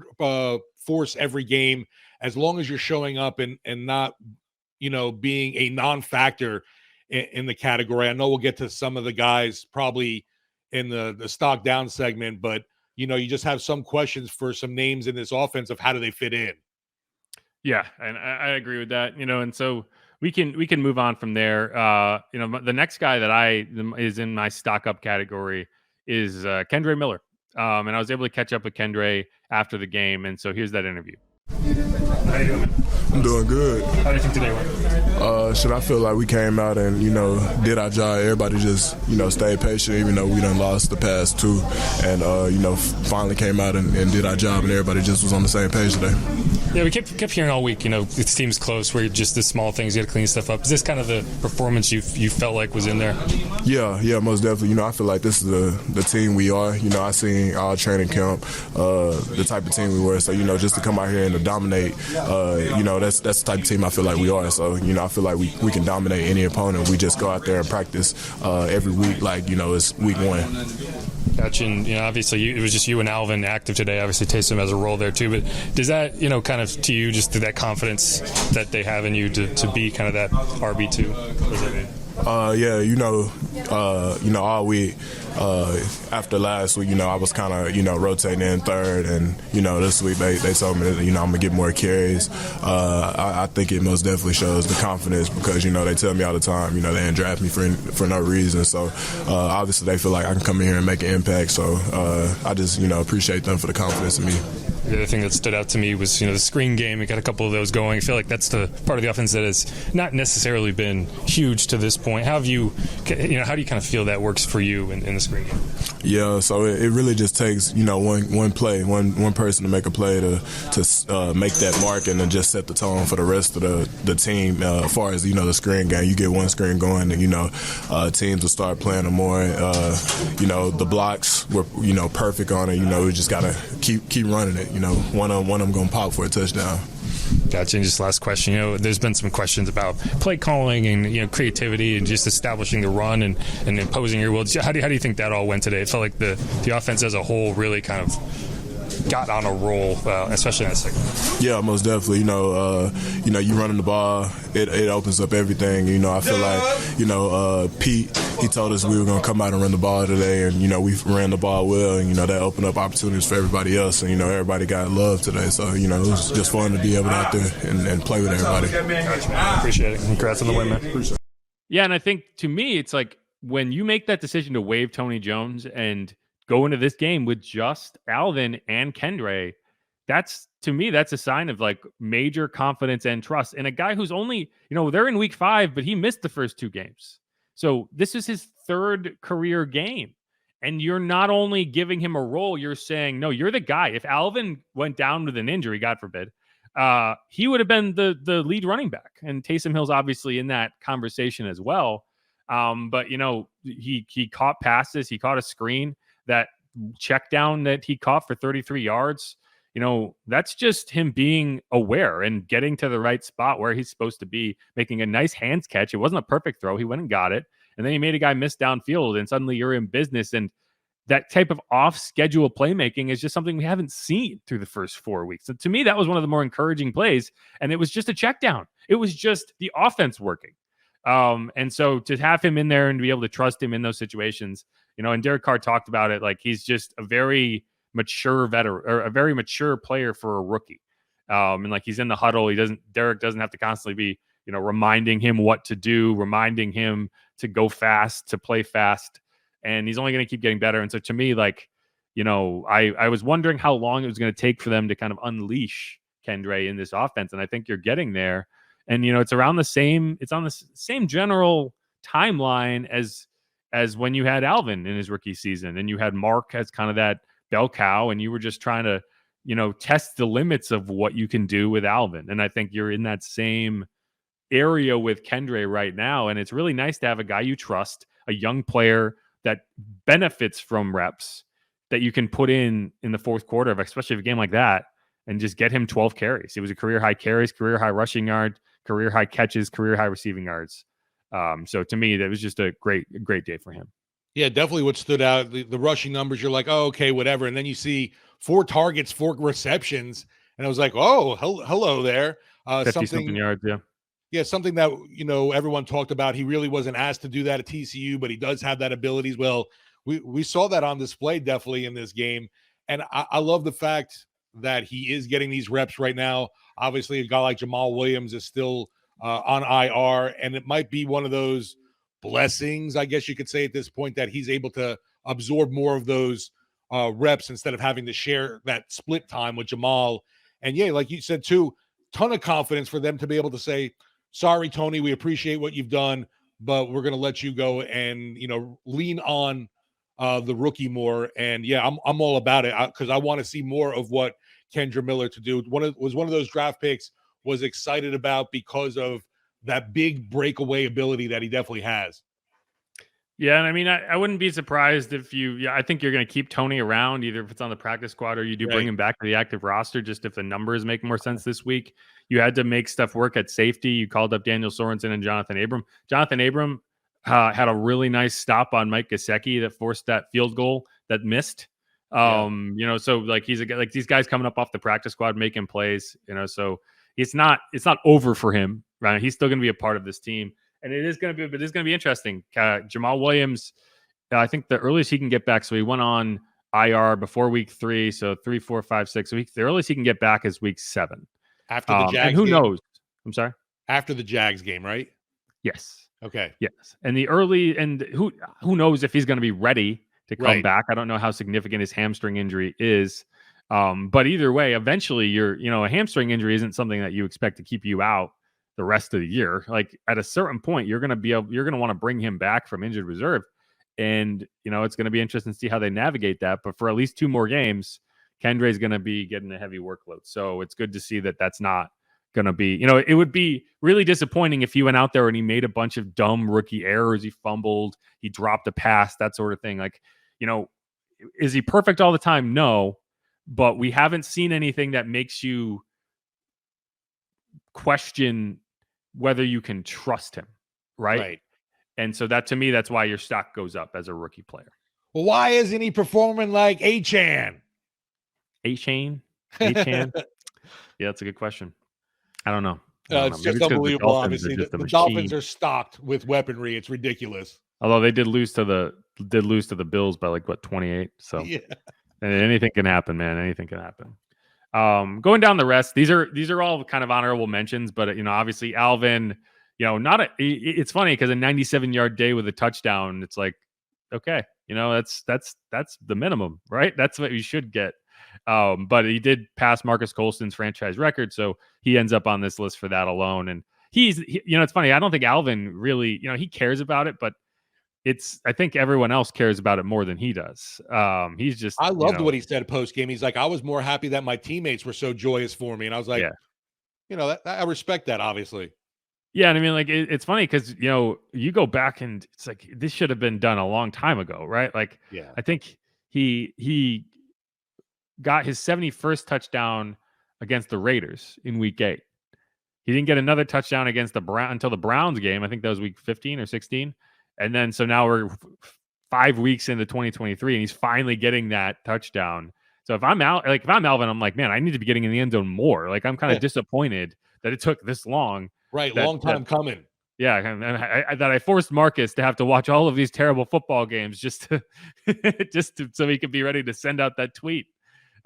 S1: force every game, as long as you're showing up and not, being a non-factor in the category. I know we'll get to some of the guys probably in the stock down segment, but you just have some questions for some names in this offense of how do they fit in.
S2: Yeah, and I agree with that. And so we can move on from there. The next guy that is in my stock up category is Kendre Miller. And I was able to catch up with Kendre after the game, and so here's that interview.
S8: How you doing? I'm doing good.
S2: How do you think today went?
S8: Should I feel like we came out and, did our job? Everybody just, stayed patient, even though we done lost the past two. And, finally came out and did our job, and everybody just was on the same page today.
S5: Yeah, we kept hearing all week, it seems close where just the small things, you got to clean stuff up. Is this kind of the performance you felt like was in there?
S8: Yeah, most definitely. I feel like this is the team we are. I seen our training camp, the type of team we were. So, just to come out here and to dominate, that's the type of team I feel like we are. So, I feel like we can dominate any opponent. We just go out there and practice every week like, it's week one.
S5: Gotcha. And, obviously it was just you and Alvin active today. Obviously Taysom has a role there too. But does that, kind of to you, just that confidence that they have in you to be kind of that RB2?
S8: All week after last week, I was kind of, rotating in third, and, this week they told me that, I'm going to get more carries. I think it most definitely shows the confidence because, they tell me all the time, they didn't draft me for no reason. So, obviously they feel like I can come in here and make an impact. So, I just, appreciate them for the confidence in me.
S5: The other thing that stood out to me was, the screen game. We got a couple of those going. I feel like that's the part of the offense that has not necessarily been huge to this point. How do you kind of feel that works for you in the screen game?
S8: Yeah, so it really just takes, one play, one person to make a play to make that mark and then just set the tone for the rest of the team. As far as, the screen game, you get one screen going and, teams will start playing them more. The blocks were, perfect on it. We just got to keep running it. One of them going to pop for a touchdown.
S5: Gotcha. And just last question, there's been some questions about play calling and, creativity and just establishing the run and imposing your will. How do you think that all went today? It felt like the offense as a whole really kind of got on a roll, especially in that second.
S8: Yeah, most definitely. You running the ball, it opens up everything. I feel like, Pete, he told us we were going to come out and run the ball today, and, we ran the ball well, and, that opened up opportunities for everybody else, and, everybody got love today. So, it was just fun to be able to out there and play with everybody.
S5: Gotcha, man. Appreciate it. Congrats on the win, man. Appreciate it.
S2: Yeah, and I think, to me, it's like when you make that decision to waive Tony Jones and go into this game with just Alvin and Kendre, that's a sign of like major confidence and trust in a guy who's only, they're in week 5, but he missed the first 2 games. So this is his 3rd career game. And you're not only giving him a role, you're saying, no, you're the guy. If Alvin went down with an injury, God forbid, he would have been the lead running back. And Taysom Hill's obviously in that conversation as well. But, he caught passes. He caught a screen. That check down that he caught for 33 yards, that's just him being aware and getting to the right spot where he's supposed to be, making a nice hands catch. It wasn't a perfect throw. He went and got it. And then he made a guy miss downfield, and suddenly you're in business. And that type of off-schedule playmaking is just something we haven't seen through the first 4 weeks. So to me, that was one of the more encouraging plays. And it was just a check down. It was just the offense working. And so to have him in there and to be able to trust him in those situations, and Derek Carr talked about it, like he's just a very mature veteran or a very mature player for a rookie. And like he's in the huddle. Derek doesn't have to constantly be, reminding him what to do, reminding him to go fast, to play fast. And he's only going to keep getting better. And so to me, like, I was wondering how long it was going to take for them to kind of unleash Kendre in this offense. And I think you're getting there. And, it's on the same general timeline as when you had Alvin in his rookie season and you had Mark as kind of that bell cow and you were just trying to, test the limits of what you can do with Alvin. And I think you're in that same area with Kendre right now. And it's really nice to have a guy you trust, a young player that benefits from reps that you can put in the fourth quarter of, especially a game like that, and just get him 12 carries. It was a career high carries, career high rushing yard, career high catches, career high receiving yards. So to me, that was just a great day for him.
S1: Yeah, definitely what stood out, the rushing numbers, you're like, oh, okay, whatever. And then you see 4 targets, 4 receptions, and I was like, oh, hello there.
S2: 50-something yards, yeah.
S1: Yeah, something that, everyone talked about. He really wasn't asked to do that at TCU, but he does have that ability as well. We saw that on display definitely in this game. And I love the fact that he is getting these reps right now. Obviously, a guy like Jamal Williams is still on IR, and it might be one of those blessings, I guess you could say at this point, that he's able to absorb more of those reps instead of having to share that split time with Jamal. And yeah, like you said too, ton of confidence for them to be able to say, sorry, Tony, we appreciate what you've done, but we're going to let you go and, lean on the rookie more. And yeah, I'm all about it because I want to see more of what Kendre Miller to do. Was one of those draft picks was excited about because of that big breakaway ability that he definitely has.
S2: Yeah, and I mean, I wouldn't be surprised if I think you're going to keep Tony around, either if it's on the practice squad or you do bring him back to the active roster, just if the numbers make more sense this week. You had to make stuff work at safety. You called up Daniel Sorensen and Jonathan Abram. Jonathan Abram had a really nice stop on Mike Gesicki that forced that field goal that missed. So like he's like these guys coming up off the practice squad making plays, so it's not over for him, right? He's still going to be a part of this team. And it is going to be interesting. Jamal Williams, I think the earliest he can get back. So he went on IR before week 3. So 3, 4, 5, 6 weeks. The earliest he can get back is week 7.
S1: After the Jags
S2: and who
S1: game?
S2: knows? I'm sorry.
S1: After the Jags game, right?
S2: Yes.
S1: Okay.
S2: Yes. And who knows if he's going to be ready to come back. I don't know how significant his hamstring injury is. But either way, eventually a hamstring injury isn't something that you expect to keep you out the rest of the year. Like at a certain point, you're going to want to bring him back from injured reserve. And, it's going to be interesting to see how they navigate that. But for at least 2 more games, Kendre is going to be getting a heavy workload. So it's good to see that that's not going to be, it would be really disappointing if he went out there and he made a bunch of dumb rookie errors. He fumbled, he dropped a pass, that sort of thing. Like, is he perfect all the time? No, but we haven't seen anything that makes you question whether you can trust him, right? And so that, to me, that's why your stock goes up as a rookie player.
S1: Well, why isn't he performing like Achane?
S2: Achane? Yeah, that's a good question. I don't know.
S1: It's just unbelievable. Obviously, the Dolphins are stocked with weaponry. It's ridiculous.
S2: Although they did lose to the Bills by 28. So
S1: yeah. And
S2: anything can happen, man. Anything can happen. Going down the rest, these are all kind of honorable mentions, but obviously Alvin, it's funny because a 97-yard day with a touchdown, it's like, okay, that's the minimum, right? That's what you should get. But he did pass Marcus Colston's franchise record, so he ends up on this list for that alone. And it's funny. I don't think Alvin really, he cares about it, but I think everyone else cares about it more than he does. He's just,
S1: I loved what he said post game. He's like, I was more happy that my teammates were so joyous for me. And I was like, I respect that, obviously.
S2: Yeah. And I mean, it's funny because, you go back and it's like, this should have been done a long time ago, right? Like,
S1: yeah,
S2: I think he got his 71st touchdown against the Raiders in week 8. He didn't get another touchdown against until the Browns game. I think that was week 15 or 16. And then, so now we're 5 weeks into 2023 and he's finally getting that touchdown. So if I'm Alvin, I'm like, man, I need to be getting in the end zone more. Like, I'm kind of disappointed that it took this long.
S1: Right. Long time coming.
S2: Yeah. And that I forced Marcus to have to watch all of these terrible football games just so he could be ready to send out that tweet.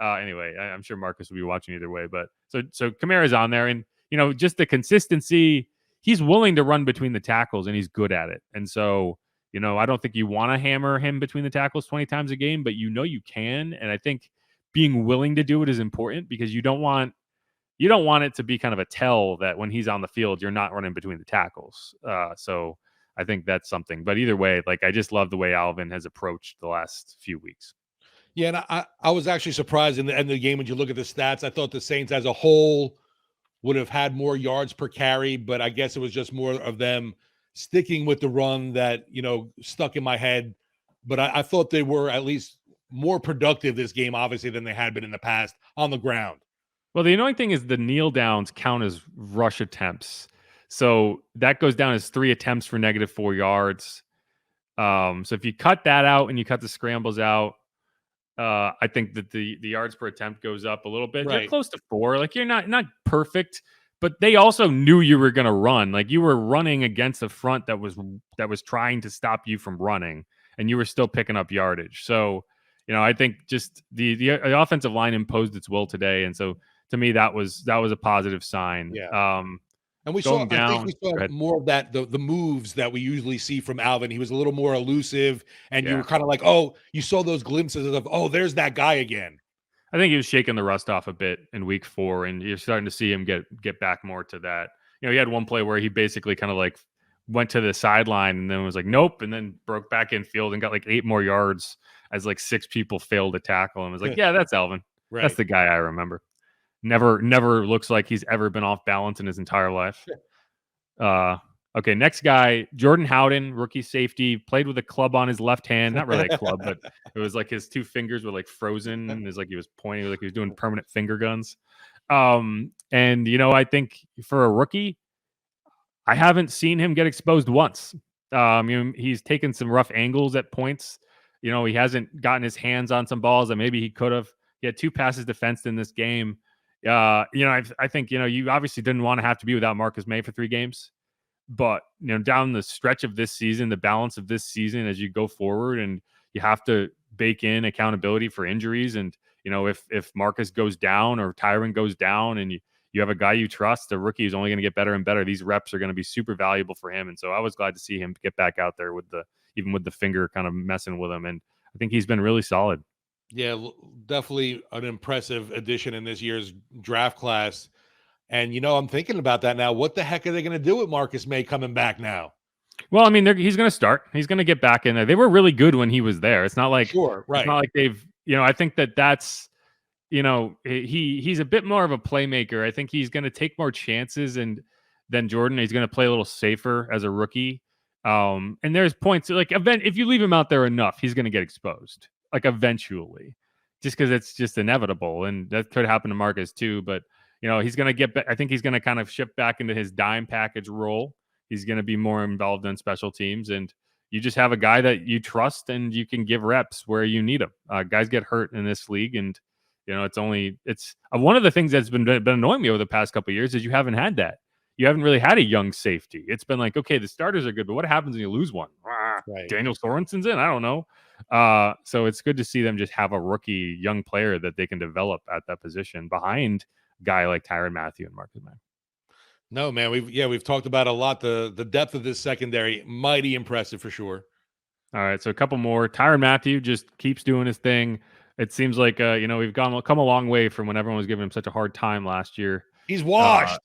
S2: Anyway, I'm sure Marcus will be watching either way, but so Kamara's on there and, just the consistency. He's willing to run between the tackles and he's good at it. And so, I don't think you want to hammer him between the tackles 20 times a game, but you can. And I think being willing to do it is important because you don't want it to be kind of a tell that when he's on the field, you're not running between the tackles. So I think that's something, but either way, I just love the way Alvin has approached the last few weeks.
S1: Yeah. And I was actually surprised in the end of the game. When you look at the stats, I thought the Saints as a whole would have had more yards per carry, but I guess it was just more of them sticking with the run that, stuck in my head. But I thought they were at least more productive this game, obviously, than they had been in the past on the ground.
S2: Well, the annoying thing is the kneel downs count as rush attempts. So that goes down as 3 attempts for -4 yards. So if you cut that out and you cut the scrambles out, I think that the yards per attempt goes up a little bit.
S1: Right.
S2: You're close to 4. Like you're not perfect, but they also knew you were going to run. Like you were running against a front that was trying to stop you from running, and you were still picking up yardage. So, I think just the offensive line imposed its will today, and so to me that was a positive sign.
S1: Yeah. And I think we saw more of that, the moves that we usually see from Alvin. He was a little more elusive, and you were kind of like, oh, you saw those glimpses of, oh, there's that guy again.
S2: I think he was shaking the rust off a bit in week 4, and you're starting to see him get back more to that. He had one play where he basically kind of like went to the sideline and then was like, nope, and then broke back in field and got like 8 more yards as like 6 people failed to tackle him. I was like, yeah, that's Alvin. Right. That's the guy I remember. Never looks like he's ever been off balance in his entire life. Okay, next guy, Jordan Howden, rookie safety, played with a club on his left hand. Not really a club, but it was like his 2 fingers were like frozen. And it's like he was pointing, like he was doing permanent finger guns. And I think for a rookie, I haven't seen him get exposed once. He's taken some rough angles at points. He hasn't gotten his hands on some balls that maybe he could have. He had 2 passes defensed in this game. I think, you obviously didn't want to have to be without Marcus May for 3 games, but, down the stretch of this season, the balance of this season as you go forward, and you have to bake in accountability for injuries. And, if Marcus goes down or Tyron goes down and you have a guy you trust, the rookie is only going to get better and better. These reps are going to be super valuable for him. And so I was glad to see him get back out there even with the finger kind of messing with him. And I think he's been really solid.
S1: Yeah, definitely an impressive addition in this year's draft class. And, I'm thinking about that now. What the heck are they going to do with Marcus May coming back now?
S2: Well, I mean, he's going to start. He's going to get back in there. They were really good when he was there. It's not like,
S1: sure, right.
S2: It's not like they've, I think that's, he's a bit more of a playmaker. I think he's going to take more chances than Jordan. He's going to play a little safer as a rookie. And there's points like if you leave him out there enough, he's going to get exposed. Like eventually, just because it's just inevitable, and that could happen to Marcus too. But he's going to get. I think he's going to kind of shift back into his dime package role. He's going to be more involved in special teams, and you just have a guy that you trust, and you can give reps where you need them. Guys get hurt in this league, and it's one of the things that's been annoying me over the past couple of years is you haven't had that. You haven't really had a young safety. It's been like, okay, the starters are good, but what happens when you lose one? Right. Daniel Sorensen's in. I don't know. So it's good to see them just have a rookie young player that they can develop at that position behind a guy like Tyrann Mathieu and Marcus May.
S1: No, man, we've talked about a lot. The depth of this secondary, mighty impressive for sure.
S2: All right, so a couple more. Tyrann Mathieu just keeps doing his thing. It seems like we've come a long way from when everyone was giving him such a hard time last year.
S1: He's washed.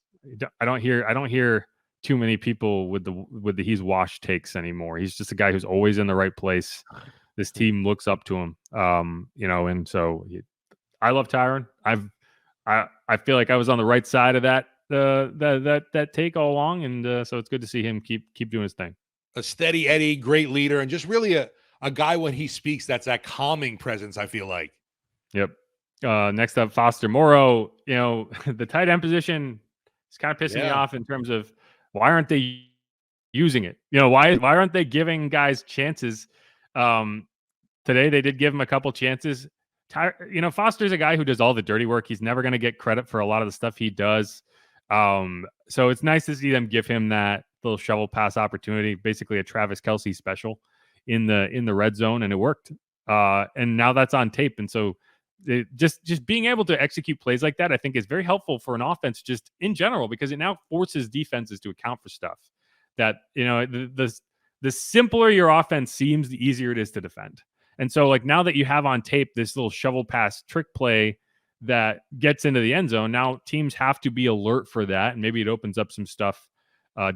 S2: I don't hear too many people with the he's washed takes anymore. He's just a guy who's always in the right place. This team looks up to him. And so I love Tyrann. I feel like I was on the right side of that take all along, and so it's good to see him keep doing his thing.
S1: A steady Eddie, great leader, and just really a guy when he speaks, that's that calming presence, I feel like.
S2: Yep. Next up, Foster Moreau. The tight end position is kind of pissing me off in terms of why aren't they using it? Why aren't they giving guys chances? Today they did give him a couple chances. Foster's a guy who does all the dirty work. He's never going to get credit for a lot of the stuff he does. So it's nice to see them give him that little shovel pass opportunity, basically a Travis Kelce special in the red zone, and it worked. And now that's on tape. And so just being able to execute plays like that, I think is very helpful for an offense just in general, because it now forces defenses to account for stuff that, the simpler your offense seems, the easier it is to defend. And so like now that you have on tape this little shovel pass trick play that gets into the end zone, now teams have to be alert for that. And maybe it opens up some stuff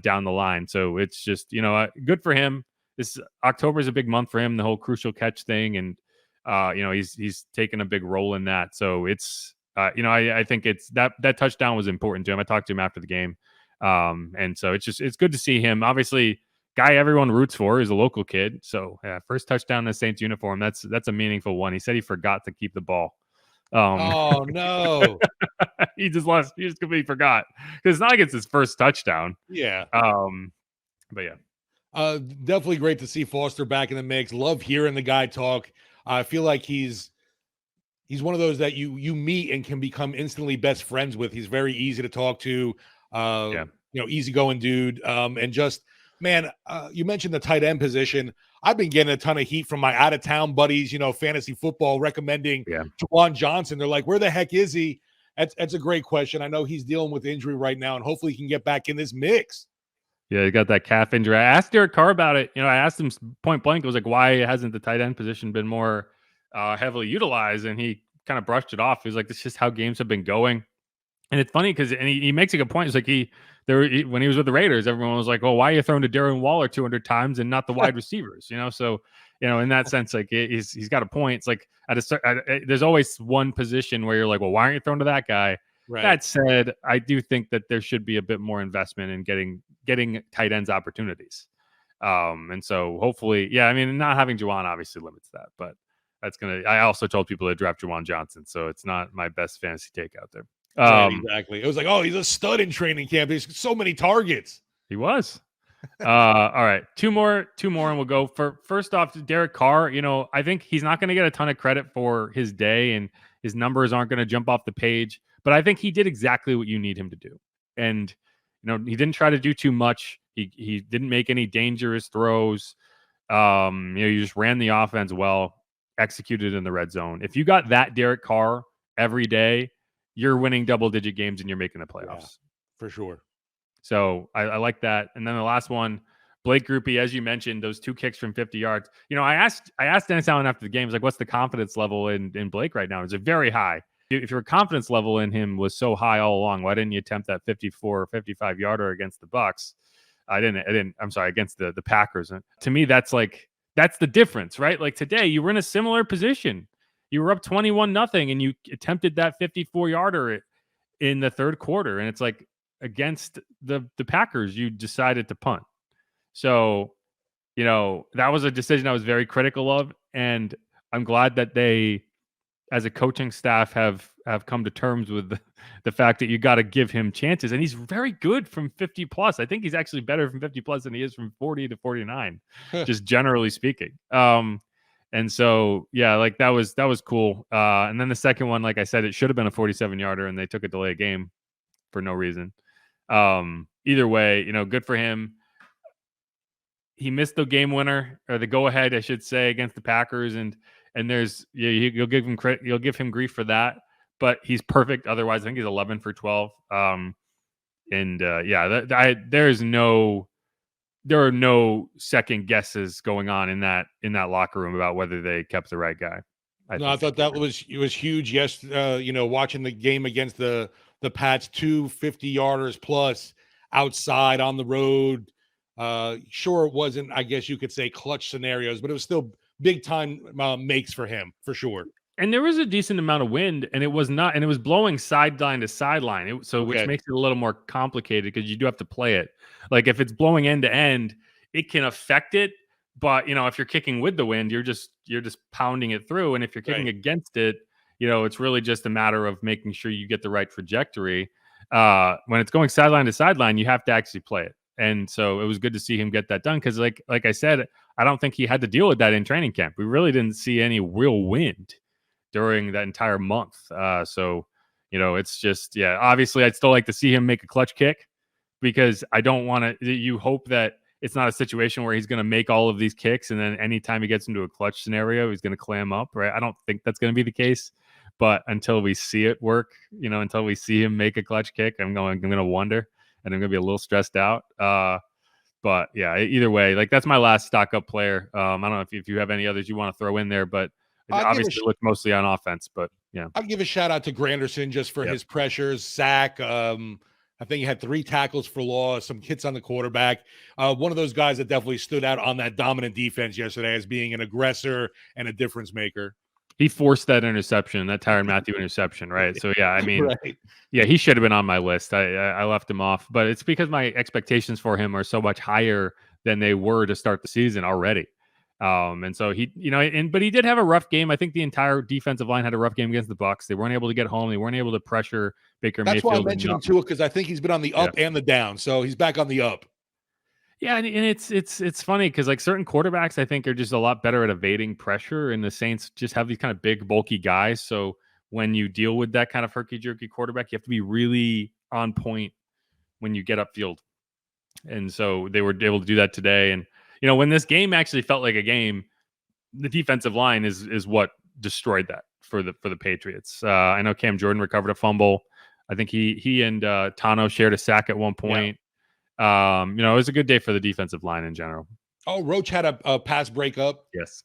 S2: down the line. So it's just, good for him. This October is a big month for him, the whole crucial catch thing. And, he's taken a big role in that. So it's, I think it's that touchdown was important to him. I talked to him after the game. And so it's good to see him. Obviously, guy everyone roots for is a local kid. So first touchdown in the Saints uniform. That's a meaningful one. He said he forgot to keep the ball.
S1: Oh no.
S2: He just lost. He just completely forgot because it's not like it's his first touchdown.
S1: Yeah.
S2: But yeah.
S1: Definitely great to see Foster back in the mix. Love hearing the guy talk. I feel like he's one of those that you meet and can become instantly best friends with. He's very easy to talk to. Easygoing dude. And just, man, you mentioned the tight end position. I've been getting a ton of heat from my out of town buddies, fantasy football, recommending Juwan Johnson. They're like, where the heck is he? That's a great question. I know he's dealing with injury right now, and hopefully he can get back in this mix.
S2: Yeah, he got that calf injury. I asked Derek Carr about it. I asked him point blank. I was like, why hasn't the tight end position been more heavily utilized? And he kind of brushed it off. He was like, this is just how games have been going. And it's funny because he makes a good point. It's like when he was with the Raiders, everyone was like, well, why are you throwing to Darren Waller 200 times and not the wide receivers? So, in that sense, like he's got a point. It's like there's always one position where you're like, well, why aren't you throwing to that guy? Right. That said, I do think that there should be a bit more investment in getting tight ends opportunities. And so hopefully, not having Juwan obviously limits that, but I also told people to draft Juwan Johnson. So it's not my best fantasy take out there.
S1: Right, exactly. It was like, oh, he's a stud in training camp. He's so many targets.
S2: He was. All right. Two more, and we'll go for first off, Derek Carr. I think he's not going to get a ton of credit for his day, and his numbers aren't going to jump off the page. But I think he did exactly what you need him to do. And, he didn't try to do too much. He didn't make any dangerous throws. You just ran the offense well, executed in the red zone. If you got that Derek Carr every day, you're winning double-digit games and you're making the playoffs.
S1: Yeah, for sure.
S2: So I like that. And then the last one, Blake Grupe, as you mentioned, those 2 kicks from 50 yards. I asked Dennis Allen after the game, like, what's the confidence level in Blake right now? Is it very high? If your confidence level in him was so high all along, why didn't you attempt that 54 or 55 yarder against the Bucs? Against the Packers. And to me, that's the difference, right? Like today, you were in a similar position. You were up 21-0 and you attempted that 54 yarder in the third quarter. And it's like against the Packers, you decided to punt. So, that was a decision I was very critical of. And I'm glad that they, as a coaching staff, have come to terms with the fact that you got to give him chances. And he's very good from 50 plus. I think he's actually better from 50 plus than he is from 40 to 49, just generally speaking. And so, like that was cool. And then the second one, like I said, it should have been a 47 yarder and they took a delay game for no reason. Either way, good for him. He missed the game winner, or the go ahead, I should say, against the Packers. And there's, you'll give him credit, you'll give him grief for that, but he's perfect. Otherwise, I think he's 11 for 12. There are no second guesses going on in that locker room about whether they kept the right guy.
S1: I thought that was huge. Yes. Watching the game against the Pats, 2 50-yarders plus outside on the road. Sure, it wasn't, I guess you could say, clutch scenarios, but it was still big time makes for him, for sure.
S2: And there was a decent amount of wind, and it was blowing sideline to sideline. Which makes it a little more complicated because you do have to play it. Like if it's blowing end to end, it can affect it. But if you're kicking with the wind, you're just pounding it through. And if you're kicking against it, it's really just a matter of making sure you get the right trajectory. When it's going sideline to sideline, you have to actually play it. And so it was good to see him get that done because, like I said, I don't think he had to deal with that in training camp. We really didn't see any real wind during that entire month. It's just, obviously I'd still like to see him make a clutch kick because I don't want to, you hope that it's not a situation where he's going to make all of these kicks and then anytime he gets into a clutch scenario, he's going to clam up, right? I don't think that's going to be the case, but until we see it work, until we see him make a clutch kick, I'm going to wonder. And I'm going to be a little stressed out. But yeah, either way, like that's my last stock up player. I don't know if you have any others you want to throw in there, but obviously it looked mostly on offense. But yeah,
S1: I'll give a shout out to Granderson just for his pressures, sack. I think he had 3 tackles for loss, some hits on the quarterback. One of those guys that definitely stood out on that dominant defense yesterday as being an aggressor and a difference maker.
S2: He forced that interception, that Tyrann Mathieu interception, right? So, yeah, I mean, he should have been on my list. I left him off, but it's because my expectations for him are so much higher than they were to start the season already. And so but he did have a rough game. I think the entire defensive line had a rough game against the Bucs. They weren't able to get home. They weren't able to pressure Baker Mayfield.
S1: That's why I mentioned him too, because I think he's been on the up and the down. So he's back on the up.
S2: Yeah, and it's funny because like certain quarterbacks I think are just a lot better at evading pressure, and the Saints just have these kind of big, bulky guys. So when you deal with that kind of herky-jerky quarterback, you have to be really on point when you get upfield. And so they were able to do that today. And when this game actually felt like a game, the defensive line is what destroyed that for the Patriots. I know Cam Jordan recovered a fumble. I think he and Tano shared a sack at one point. Yeah. It was a good day for the defensive line in general.
S1: Oh, Roach had a pass breakup.
S2: Yes.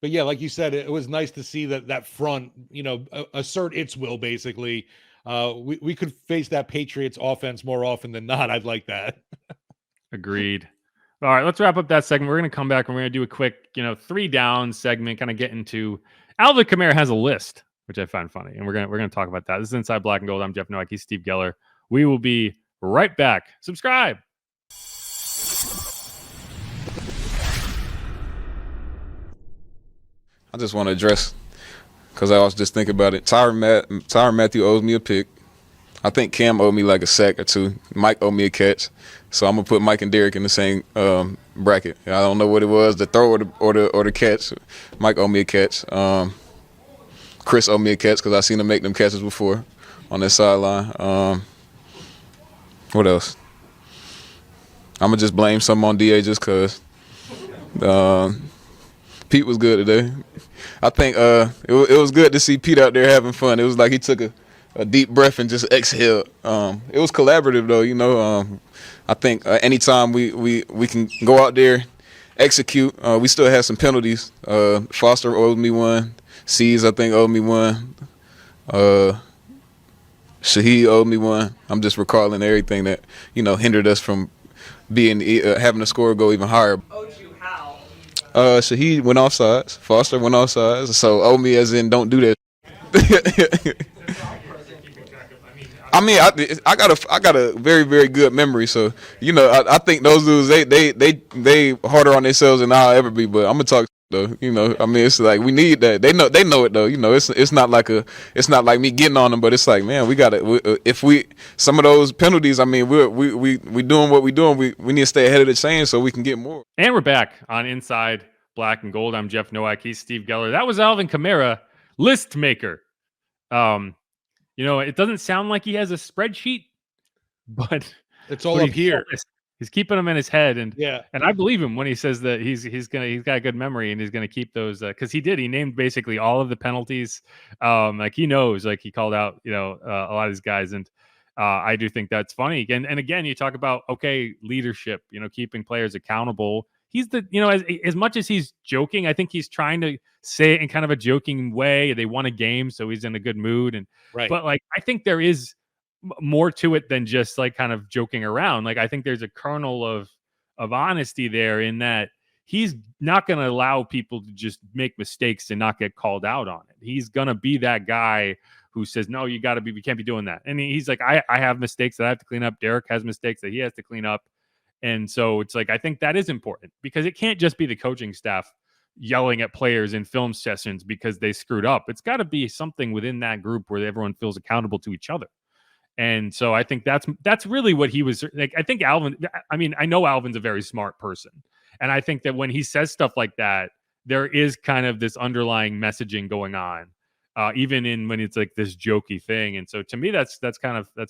S1: But yeah, like you said, it was nice to see that front, assert its will, basically. We could face that Patriots offense more often than not. I'd like that.
S2: Agreed. All right, let's wrap up that segment. We're going to come back and we're going to do a quick, 3 down segment, kind of get into Alvin Kamara has a list, which I find funny. And we're going to talk about that. This is Inside Black and Gold. I'm Jeff Nowak. He's Steve Geller. We will be right back. Subscribe.
S3: I just want to address, because I was just thinking about it. Tyrann Mathieu owes me a pick. I think Cam owed me like a sack or 2. Mike owed me a catch. So I'm going to put Mike and Derek in the same bracket. I don't know what it was, the throw or the catch. Mike owed me a catch. Chris owed me a catch because I seen him make them catches before on that sideline. What else? I'm going to just blame something on DA just because. Pete was good today. I think it was good to see Pete out there having fun. It was like he took a deep breath and just exhaled. It was collaborative though, I think anytime we can go out there, execute. We still had some penalties. Foster owed me one. C's I think owed me one. Shaheed owed me one. I'm just recalling everything that hindered us from being having the score go even higher. Shaheed went offsides. Foster went offsides. So owe me as in don't do that. I mean, I got a very, very good memory. So I think those dudes they harder on themselves than I'll ever be. But I'm gonna talk though. I mean, it's like we need that. They know it though. It's not like me getting on them, but it's like, man, we gotta. If some of those penalties, I mean, we doing what we doing. We need to stay ahead of the chain so we can get more.
S2: And we're back on Inside Black and Gold. I'm Jeff Nowak. He's Steve Geller. That was Alvin Kamara, list maker. It doesn't sound like he has a spreadsheet, but
S1: it's all up here.
S2: He's keeping them in his head, and
S1: yeah,
S2: and I believe him when he says that he's got a good memory and he's gonna keep those because he named basically all of the penalties. Like he knows, like he called out a lot of these guys, and I do think that's funny. And again, you talk about leadership, keeping players accountable. He's as much as he's joking, I think he's trying to say it in kind of a joking way. They won a game, so he's in a good mood, and
S1: right.
S2: But like I think there is more to it than just like kind of joking around. Like I think there's a kernel of honesty there in that he's not going to allow people to just make mistakes and not get called out on it. He's going to be that guy who says, no, we can't be doing that. And he's like, I have mistakes that I have to clean up. Derek has mistakes that he has to clean up. And so it's like, I think that is important because it can't just be the coaching staff yelling at players in film sessions because they screwed up. It's got to be something within that group where everyone feels accountable to each other. And so I think that's really what he was like. I think Alvin, I know Alvin's a very smart person. And I think that when he says stuff like that, there is kind of this underlying messaging going on, even when it's like this jokey thing. And so to me, that's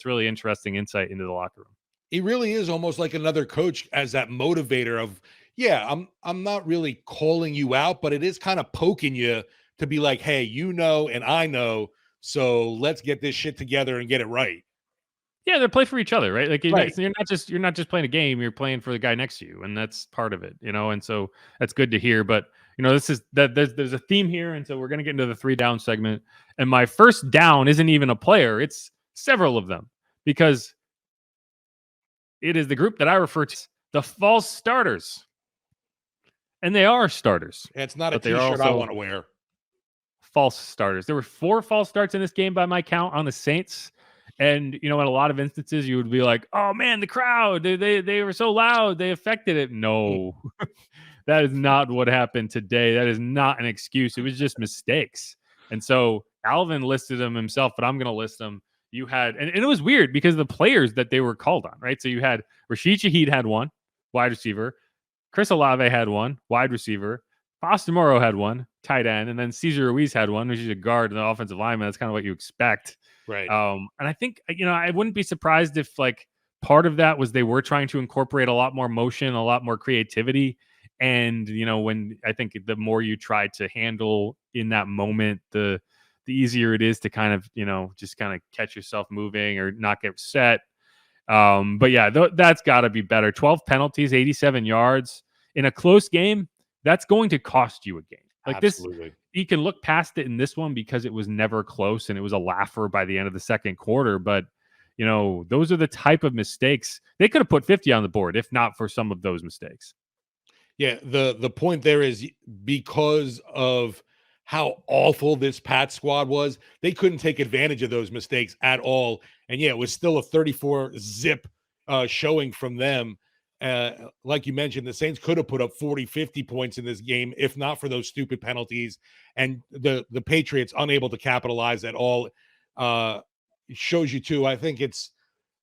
S2: really interesting insight into the locker room.
S1: He really is almost like another coach as that motivator of, yeah, I'm not really calling you out, but it is kind of poking you to be like, hey, and I know, so let's get this shit together and get it right.
S2: Yeah, they play for each other, right? Like
S1: right.
S2: You're not just playing a game, you're playing for the guy next to you, and that's part of it, and so that's good to hear. But this is that there's a theme here, and so we're gonna get into the 3 down segment. And my first down isn't even a player, it's several of them, because it is the group that I refer to the false starters. And they are starters.
S1: It's not a t-shirt I want to wear.
S2: False starters. There were 4 false starts in this game by my count on the Saints. And, in a lot of instances, you would be like, oh, man, the crowd, they were so loud. They affected it. No. That is not what happened today. That is not an excuse. It was just mistakes. And so Alvin listed them himself, but I'm going to list them. You had, and it was weird because of the players that they were called on, right? So you had Rashid Shaheed had one, wide receiver. Chris Olave had one, wide receiver. Foster Moreau had one, tight end. And then Cesar Ruiz had one, which is a guard and the offensive lineman. That's kind of what you expect.
S1: Right.
S2: And I think, I wouldn't be surprised if like part of that was they were trying to incorporate a lot more motion, a lot more creativity. And, when I think the more you try to handle in that moment, the easier it is to kind of, just kind of catch yourself moving or not get set. But yeah, that's got to be better. 12 penalties, 87 yards in a close game. That's going to cost you a game. Like
S1: Absolutely.
S2: This, you can look past it in this one because it was never close and it was a laugher by the end of the second quarter. But, those are the type of mistakes. They could have put 50 on the board if not for some of those mistakes.
S1: Yeah, the point there is because of how awful this Pat squad was, they couldn't take advantage of those mistakes at all. And yeah, it was still a 34-zip showing from them. Like you mentioned, the Saints could have put up 40, 50 points in this game if not for those stupid penalties. And the Patriots unable to capitalize at all. Shows you too. I think it's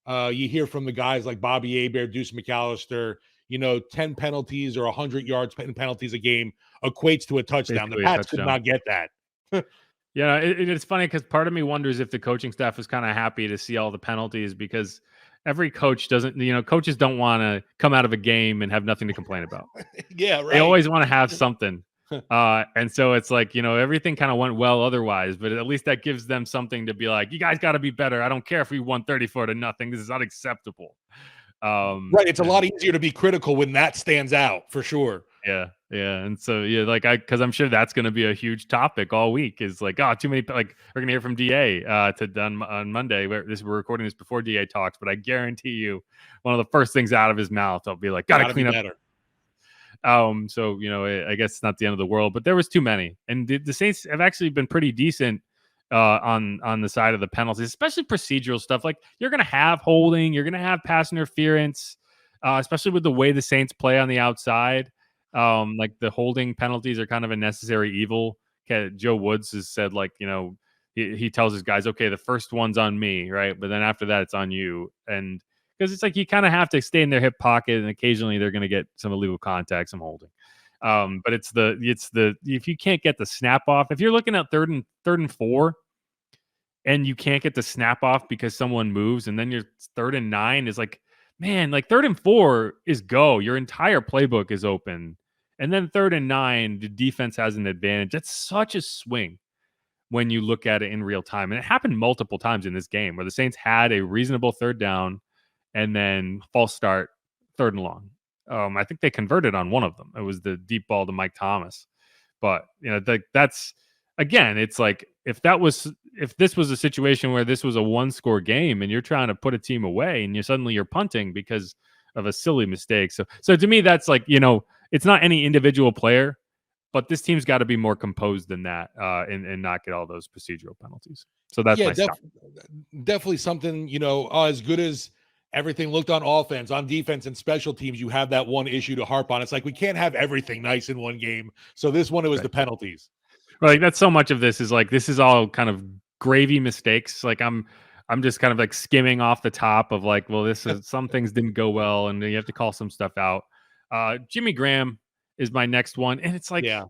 S1: you hear from the guys like Bobby Hebert, Deuce McAllister, 10 penalties or 100 yards penalties a game equates to a touchdown.
S2: Basically
S1: the Pats could not get that.
S2: Yeah, it's funny because part of me wonders if the coaching staff is kind of happy to see all the penalties because every coach doesn't, coaches don't want to come out of a game and have nothing to complain about.
S1: Yeah, right.
S2: They always want to have something. And so it's like, everything kind of went well otherwise, but at least that gives them something to be like, you guys got to be better. I don't care if we won 34-0. This is unacceptable.
S1: Right. It's a lot easier to be critical when that stands out for sure.
S2: Yeah. And so, because I'm sure that's going to be a huge topic all week is like, too many, like we're going to hear from DA on Monday. We're recording this before DA talks, but I guarantee you one of the first things out of his mouth, I'll be like, gotta clean up better. So, I guess it's not the end of the world, but there was too many. And the Saints have actually been pretty decent on the side of the penalties, especially procedural stuff. Like you're going to have holding, you're going to have pass interference, especially with the way the Saints play on the outside. Like the holding penalties are kind of a necessary evil. Joe Woods has said like, he tells his guys, okay, the first one's on me, right? But then after that, it's on you. And because it's like you kind of have to stay in their hip pocket, and occasionally they're going to get some illegal contact, some holding. But it's the if you can't get the snap off, if you're looking at third and 4, and you can't get the snap off because someone moves, and then your 3rd and 9 is like, man, like 3rd and 4 is go. Your entire playbook is open, and then 3rd and 9, the defense has an advantage. That's such a swing when you look at it in real time, and it happened multiple times in this game where the Saints had a reasonable 3rd down. And then false start, 3rd and long. I think they converted on one of them. It was the deep ball to Mike Thomas. But, that's, again, it's like if this was a situation where this was a 1-score game and you're trying to put a team away and you're punting because of a silly mistake. So to me, that's like, it's not any individual player, but this team's got to be more composed than that and not get all those procedural penalties. So that's
S1: definitely something, as good as everything looked on offense, on defense, and special teams, you have that one issue to harp on. It's like we can't have everything nice in one game. So this one, it was the penalties.
S2: Like that's so much of this is like this is all kind of gravy mistakes. Like I'm just kind of like skimming off the top of like, well, this is some things didn't go well, and you have to call some stuff out. Jimmy Graham is my next one, and it's like,
S1: yeah.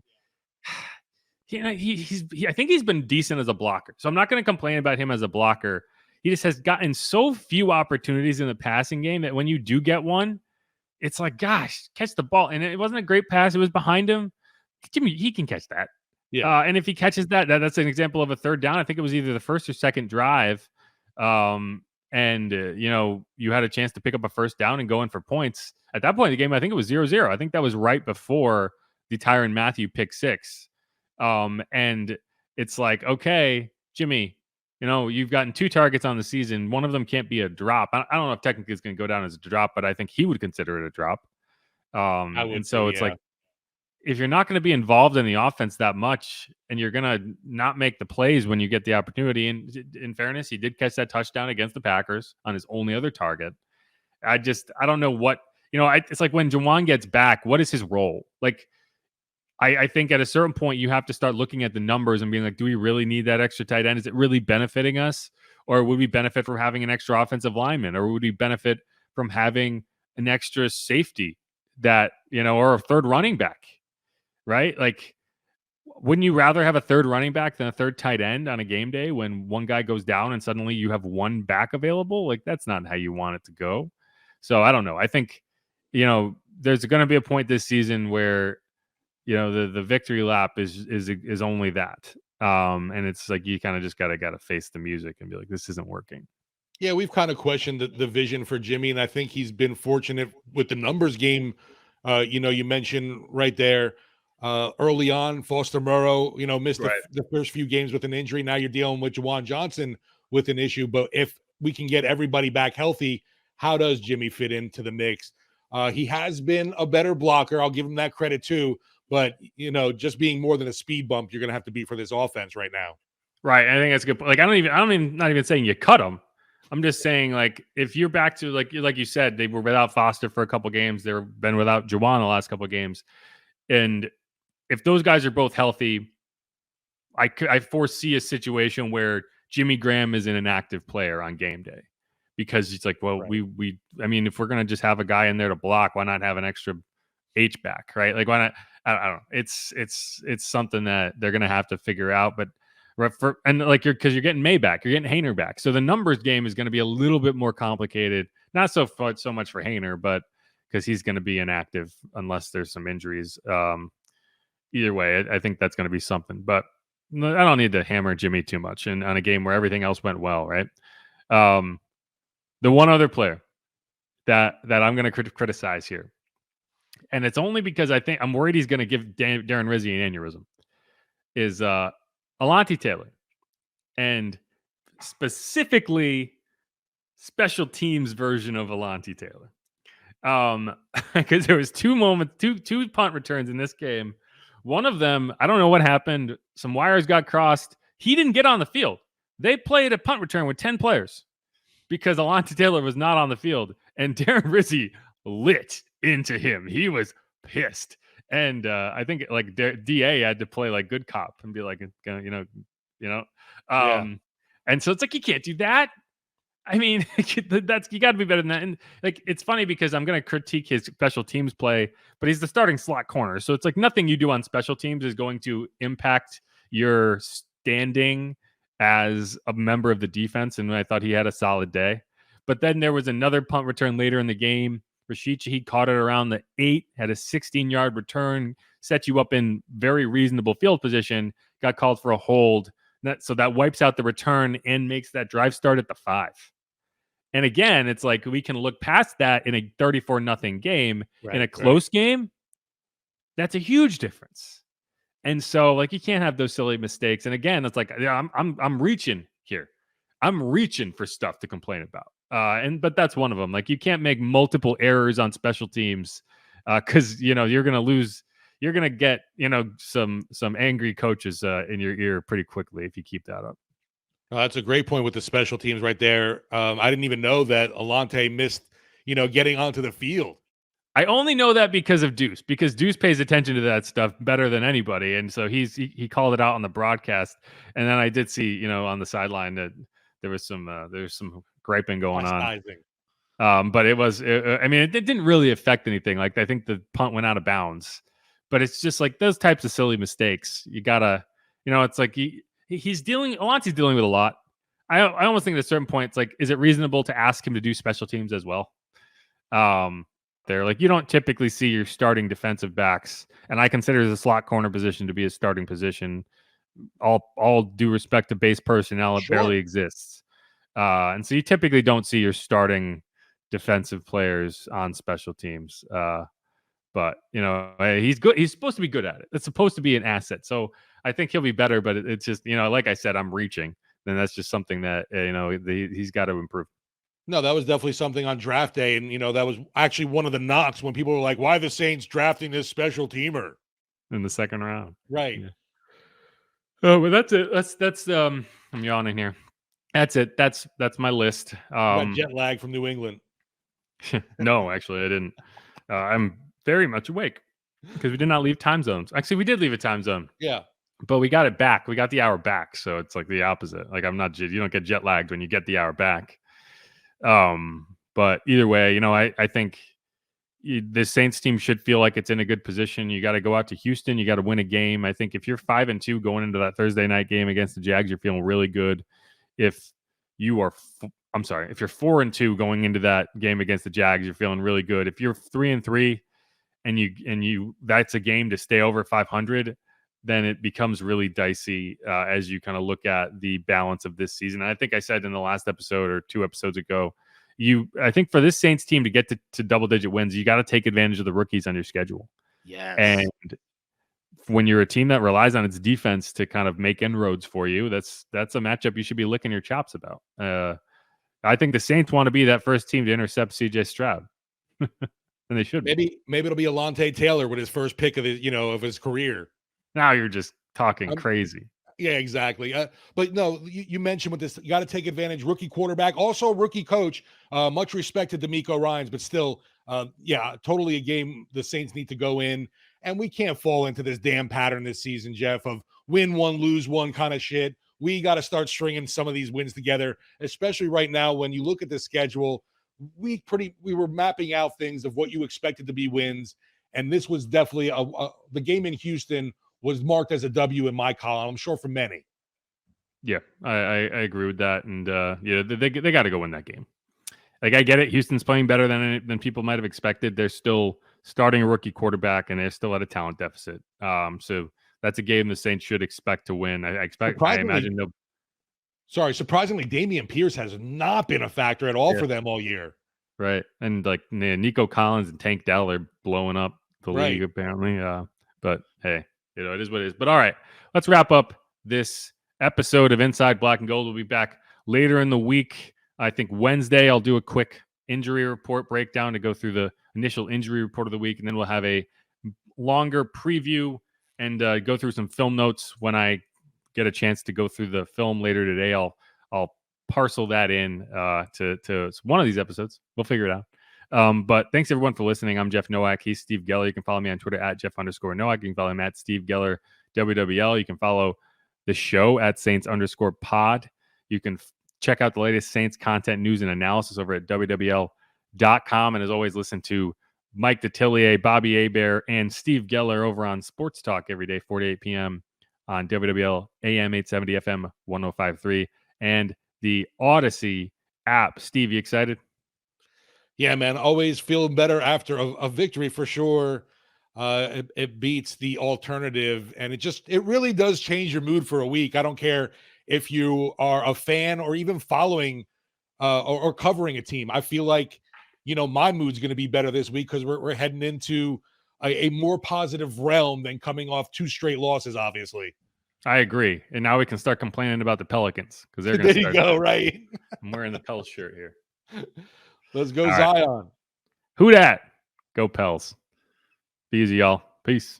S2: I think he's been decent as a blocker, so I'm not going to complain about him as a blocker. He just has gotten so few opportunities in the passing game that when you do get one, it's like, gosh, catch the ball. And it wasn't a great pass. It was behind him. Jimmy, he can catch that.
S1: Yeah.
S2: And if he catches that's an example of a 3rd down. I think it was either the 1st or 2nd drive. You had a chance to pick up a 1st down and go in for points. At that point in the game, I think it was 0-0. I think that was right before the Tyrann Mathieu pick 6. And it's like, okay, Jimmy, you've gotten 2 targets on the season. One of them can't be a drop. I don't know if technically it's going to go down as a drop, but I think he would consider it a drop. It's like, if you're not going to be involved in the offense that much and you're going to not make the plays when you get the opportunity, and in fairness, he did catch that touchdown against the Packers on his only other target. I don't know what, it's like when Juwan gets back, what is his role? Like, I think at a certain point you have to start looking at the numbers and being like, do we really need that extra tight end? Is it really benefiting us? Or would we benefit from having an extra offensive lineman? Or would we benefit from having an extra safety that, or a third running back, right? Like, wouldn't you rather have a third running back than a third tight end on a game day when one guy goes down and suddenly you have one back available? Like, that's not how you want it to go. So I don't know. I think, there's going to be a point this season where, the victory lap is only that. And it's like, you kind of just gotta face the music and be like, this isn't working.
S1: Yeah, we've kind of questioned the vision for Jimmy, and I think he's been fortunate with the numbers game. You mentioned right there early on, Foster Moreau, missed the first few games with an injury. Now you're dealing with Juwan Johnson with an issue. But if we can get everybody back healthy, how does Jimmy fit into the mix? He has been a better blocker. I'll give him that credit too. But, just being more than a speed bump, you're going to have to be for this offense right now.
S2: Right. I think that's good. Like, not even saying you cut him. I'm just saying, like, if you're back to, like you said, they were without Foster for a couple games. They've been without Juwan the last couple games. And if those guys are both healthy, I foresee a situation where Jimmy Graham is an inactive player on game day. Because it's like, well, right. If we're going to just have a guy in there to block, why not have an extra H back, right? Like, why not? I don't know. It's something that they're going to have to figure out. But because you're getting May back, you're getting Haener back, so the numbers game is going to be a little bit more complicated. Not so much for Haener, but because he's going to be inactive unless there's some injuries. Either way, I think that's going to be something. But I don't need to hammer Jimmy too much on a game where everything else went well, right? The one other player that I'm going to criticize here, and it's only because I'm worried he's going to give Darren Rizzi an aneurysm, is Alontae Taylor, and specifically special teams version of Alontae Taylor. Because there was two punt returns in this game. One of them, I don't know what happened. Some wires got crossed. He didn't get on the field. They played a punt return with 10 players because Alontae Taylor was not on the field, and Darren Rizzi lit into him. He was pissed. And I think like DA had to play like good cop and be like, And so it's like, you can't do that. I mean, you got to be better than that. And like, it's funny because I'm going to critique his special teams play, but he's the starting slot corner. So it's like nothing you do on special teams is going to impact your standing as a member of the defense. And I thought he had a solid day. But then there was another punt return later in the game. Rashichi caught it around the 8, had a 16-yard return, set you up in very reasonable field position, got called for a hold. So that wipes out the return and makes that drive start at the 5. And again, it's like we can look past that in a 34-0 game. In a close game, that's a huge difference. And so, like, you can't have those silly mistakes. And again, it's like I'm reaching here. I'm reaching for stuff to complain about. But that's one of them. Like, you can't make multiple errors on special teams because you're going to lose. You're going to get some angry coaches in your ear pretty quickly if you keep that up.
S1: That's a great point with the special teams right there. I didn't even know that Alontae missed getting onto the field.
S2: I only know that because of Deuce, because Deuce pays attention to that stuff better than anybody, and so he called it out on the broadcast. And then I did see on the sideline that there was some griping going on. But it didn't really affect anything. Like, I think the punt went out of bounds, but it's just like those types of silly mistakes. You gotta, it's like Alontae's dealing with a lot. I almost think at a certain point, it's like, is it reasonable to ask him to do special teams as well? They're like, you don't typically see your starting defensive backs, and I consider the slot corner position to be a starting position. All due respect to base personnel, it barely exists. And so you typically don't see your starting defensive players on special teams. But he's good. He's supposed to be good at it. It's supposed to be an asset. So I think he'll be better, but it's just, like I said, I'm reaching. Then that's just something that, he's got to improve.
S1: No, that was definitely something on draft day. And, that was actually one of the knocks when people were like, why are the Saints drafting this special teamer
S2: in the second round?
S1: Right.
S2: Yeah. Oh, but that's it. That's I'm yawning here. That's it. That's my list.
S1: Jet lag from New England.
S2: No, actually, I didn't. I'm very much awake because we did not leave time zones. Actually, we did leave a time zone.
S1: Yeah.
S2: But we got it back. We got the hour back. So it's like the opposite. Like you don't get jet lagged when you get the hour back. But either way, I think the Saints team should feel like it's in a good position. You got to go out to Houston. You got to win a game. I think if you're 5-2 going into that Thursday night game against the Jags, you're feeling really good. If you are, if you're 4-2 going into that game against the Jags, you're feeling really good. If you're 3-3 and you that's a game to stay over 500, then it becomes really dicey as you kind of look at the balance of this season. And I think I said in the last episode or 2 episodes ago, I think for this Saints team to get to double-digit wins, you got to take advantage of the rookies on your schedule.
S1: Yes.
S2: And when you're a team that relies on its defense to kind of make inroads for you, that's a matchup you should be licking your chops about. I think the Saints want to be that first team to intercept C.J. Stroud. And they should.
S1: Maybe it'll be Alontae Taylor with his first pick of his career.
S2: Now you're just talking crazy.
S1: Yeah, exactly. But no, you mentioned with this, you got to take advantage. Rookie quarterback, also rookie coach. Much respect to D'Amico Ryans, but still, totally a game the Saints need to go in. And we can't fall into this damn pattern this season, Jeff, of win one, lose one kind of shit. We got to start stringing some of these wins together, especially right now when you look at the schedule. We were mapping out things of what you expected to be wins, and this was definitely the game in Houston was marked as a W in my column. I'm sure for many.
S2: Yeah, I agree with that, and they got to go win that game. Like, I get it, Houston's playing better than people might have expected. They're still starting a rookie quarterback, and they're still at a talent deficit. So that's a game the Saints should expect to win.
S1: Surprisingly, Dameon Pierce has not been a factor at all for them all year.
S2: Right, and like Nico Collins and Tank Dell are blowing up the league apparently. But hey, it is what it is. But all right, let's wrap up this episode of Inside Black and Gold. We'll be back later in the week. I think Wednesday I'll do a quick injury report breakdown to go through the initial injury report of the week, and then we'll have a longer preview and go through some film notes when I get a chance to go through the film later today. I'll parcel that in to one of these episodes. We'll figure it out. But thanks everyone for listening. I'm Jeff Nowak. He's Steve Geller. You can follow me on Twitter at Jeff_Nowak. You can follow him at Steve Geller WWL. You can follow the show at Saints_pod. You can check out the latest Saints content, news, and analysis over at WWL.com. And as always, listen to Mike Detillier, Bobby Hebert, and Steve Geller over on Sports Talk every day, 4 to 8 p.m. on WWL AM 870 FM 105.3 and the Audacy app. Steve, you excited?
S1: Yeah, man. Always feeling better after a victory for sure. It beats the alternative, and it really does change your mood for a week. I don't care if you are a fan or even following or covering a team. I feel like, my mood's going to be better this week because we're heading into a more positive realm than coming off 2 straight losses, obviously.
S2: I agree. And now we can start complaining about the Pelicans because they're going to start.
S1: There you go, right?
S2: I'm wearing the Pels shirt here.
S1: Let's go, Zion. Right.
S2: Who dat? Go Pels. Be easy, y'all. Peace.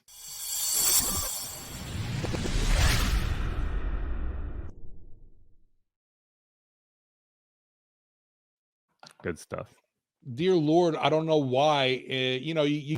S2: Good stuff.
S1: Dear Lord, I don't know why. You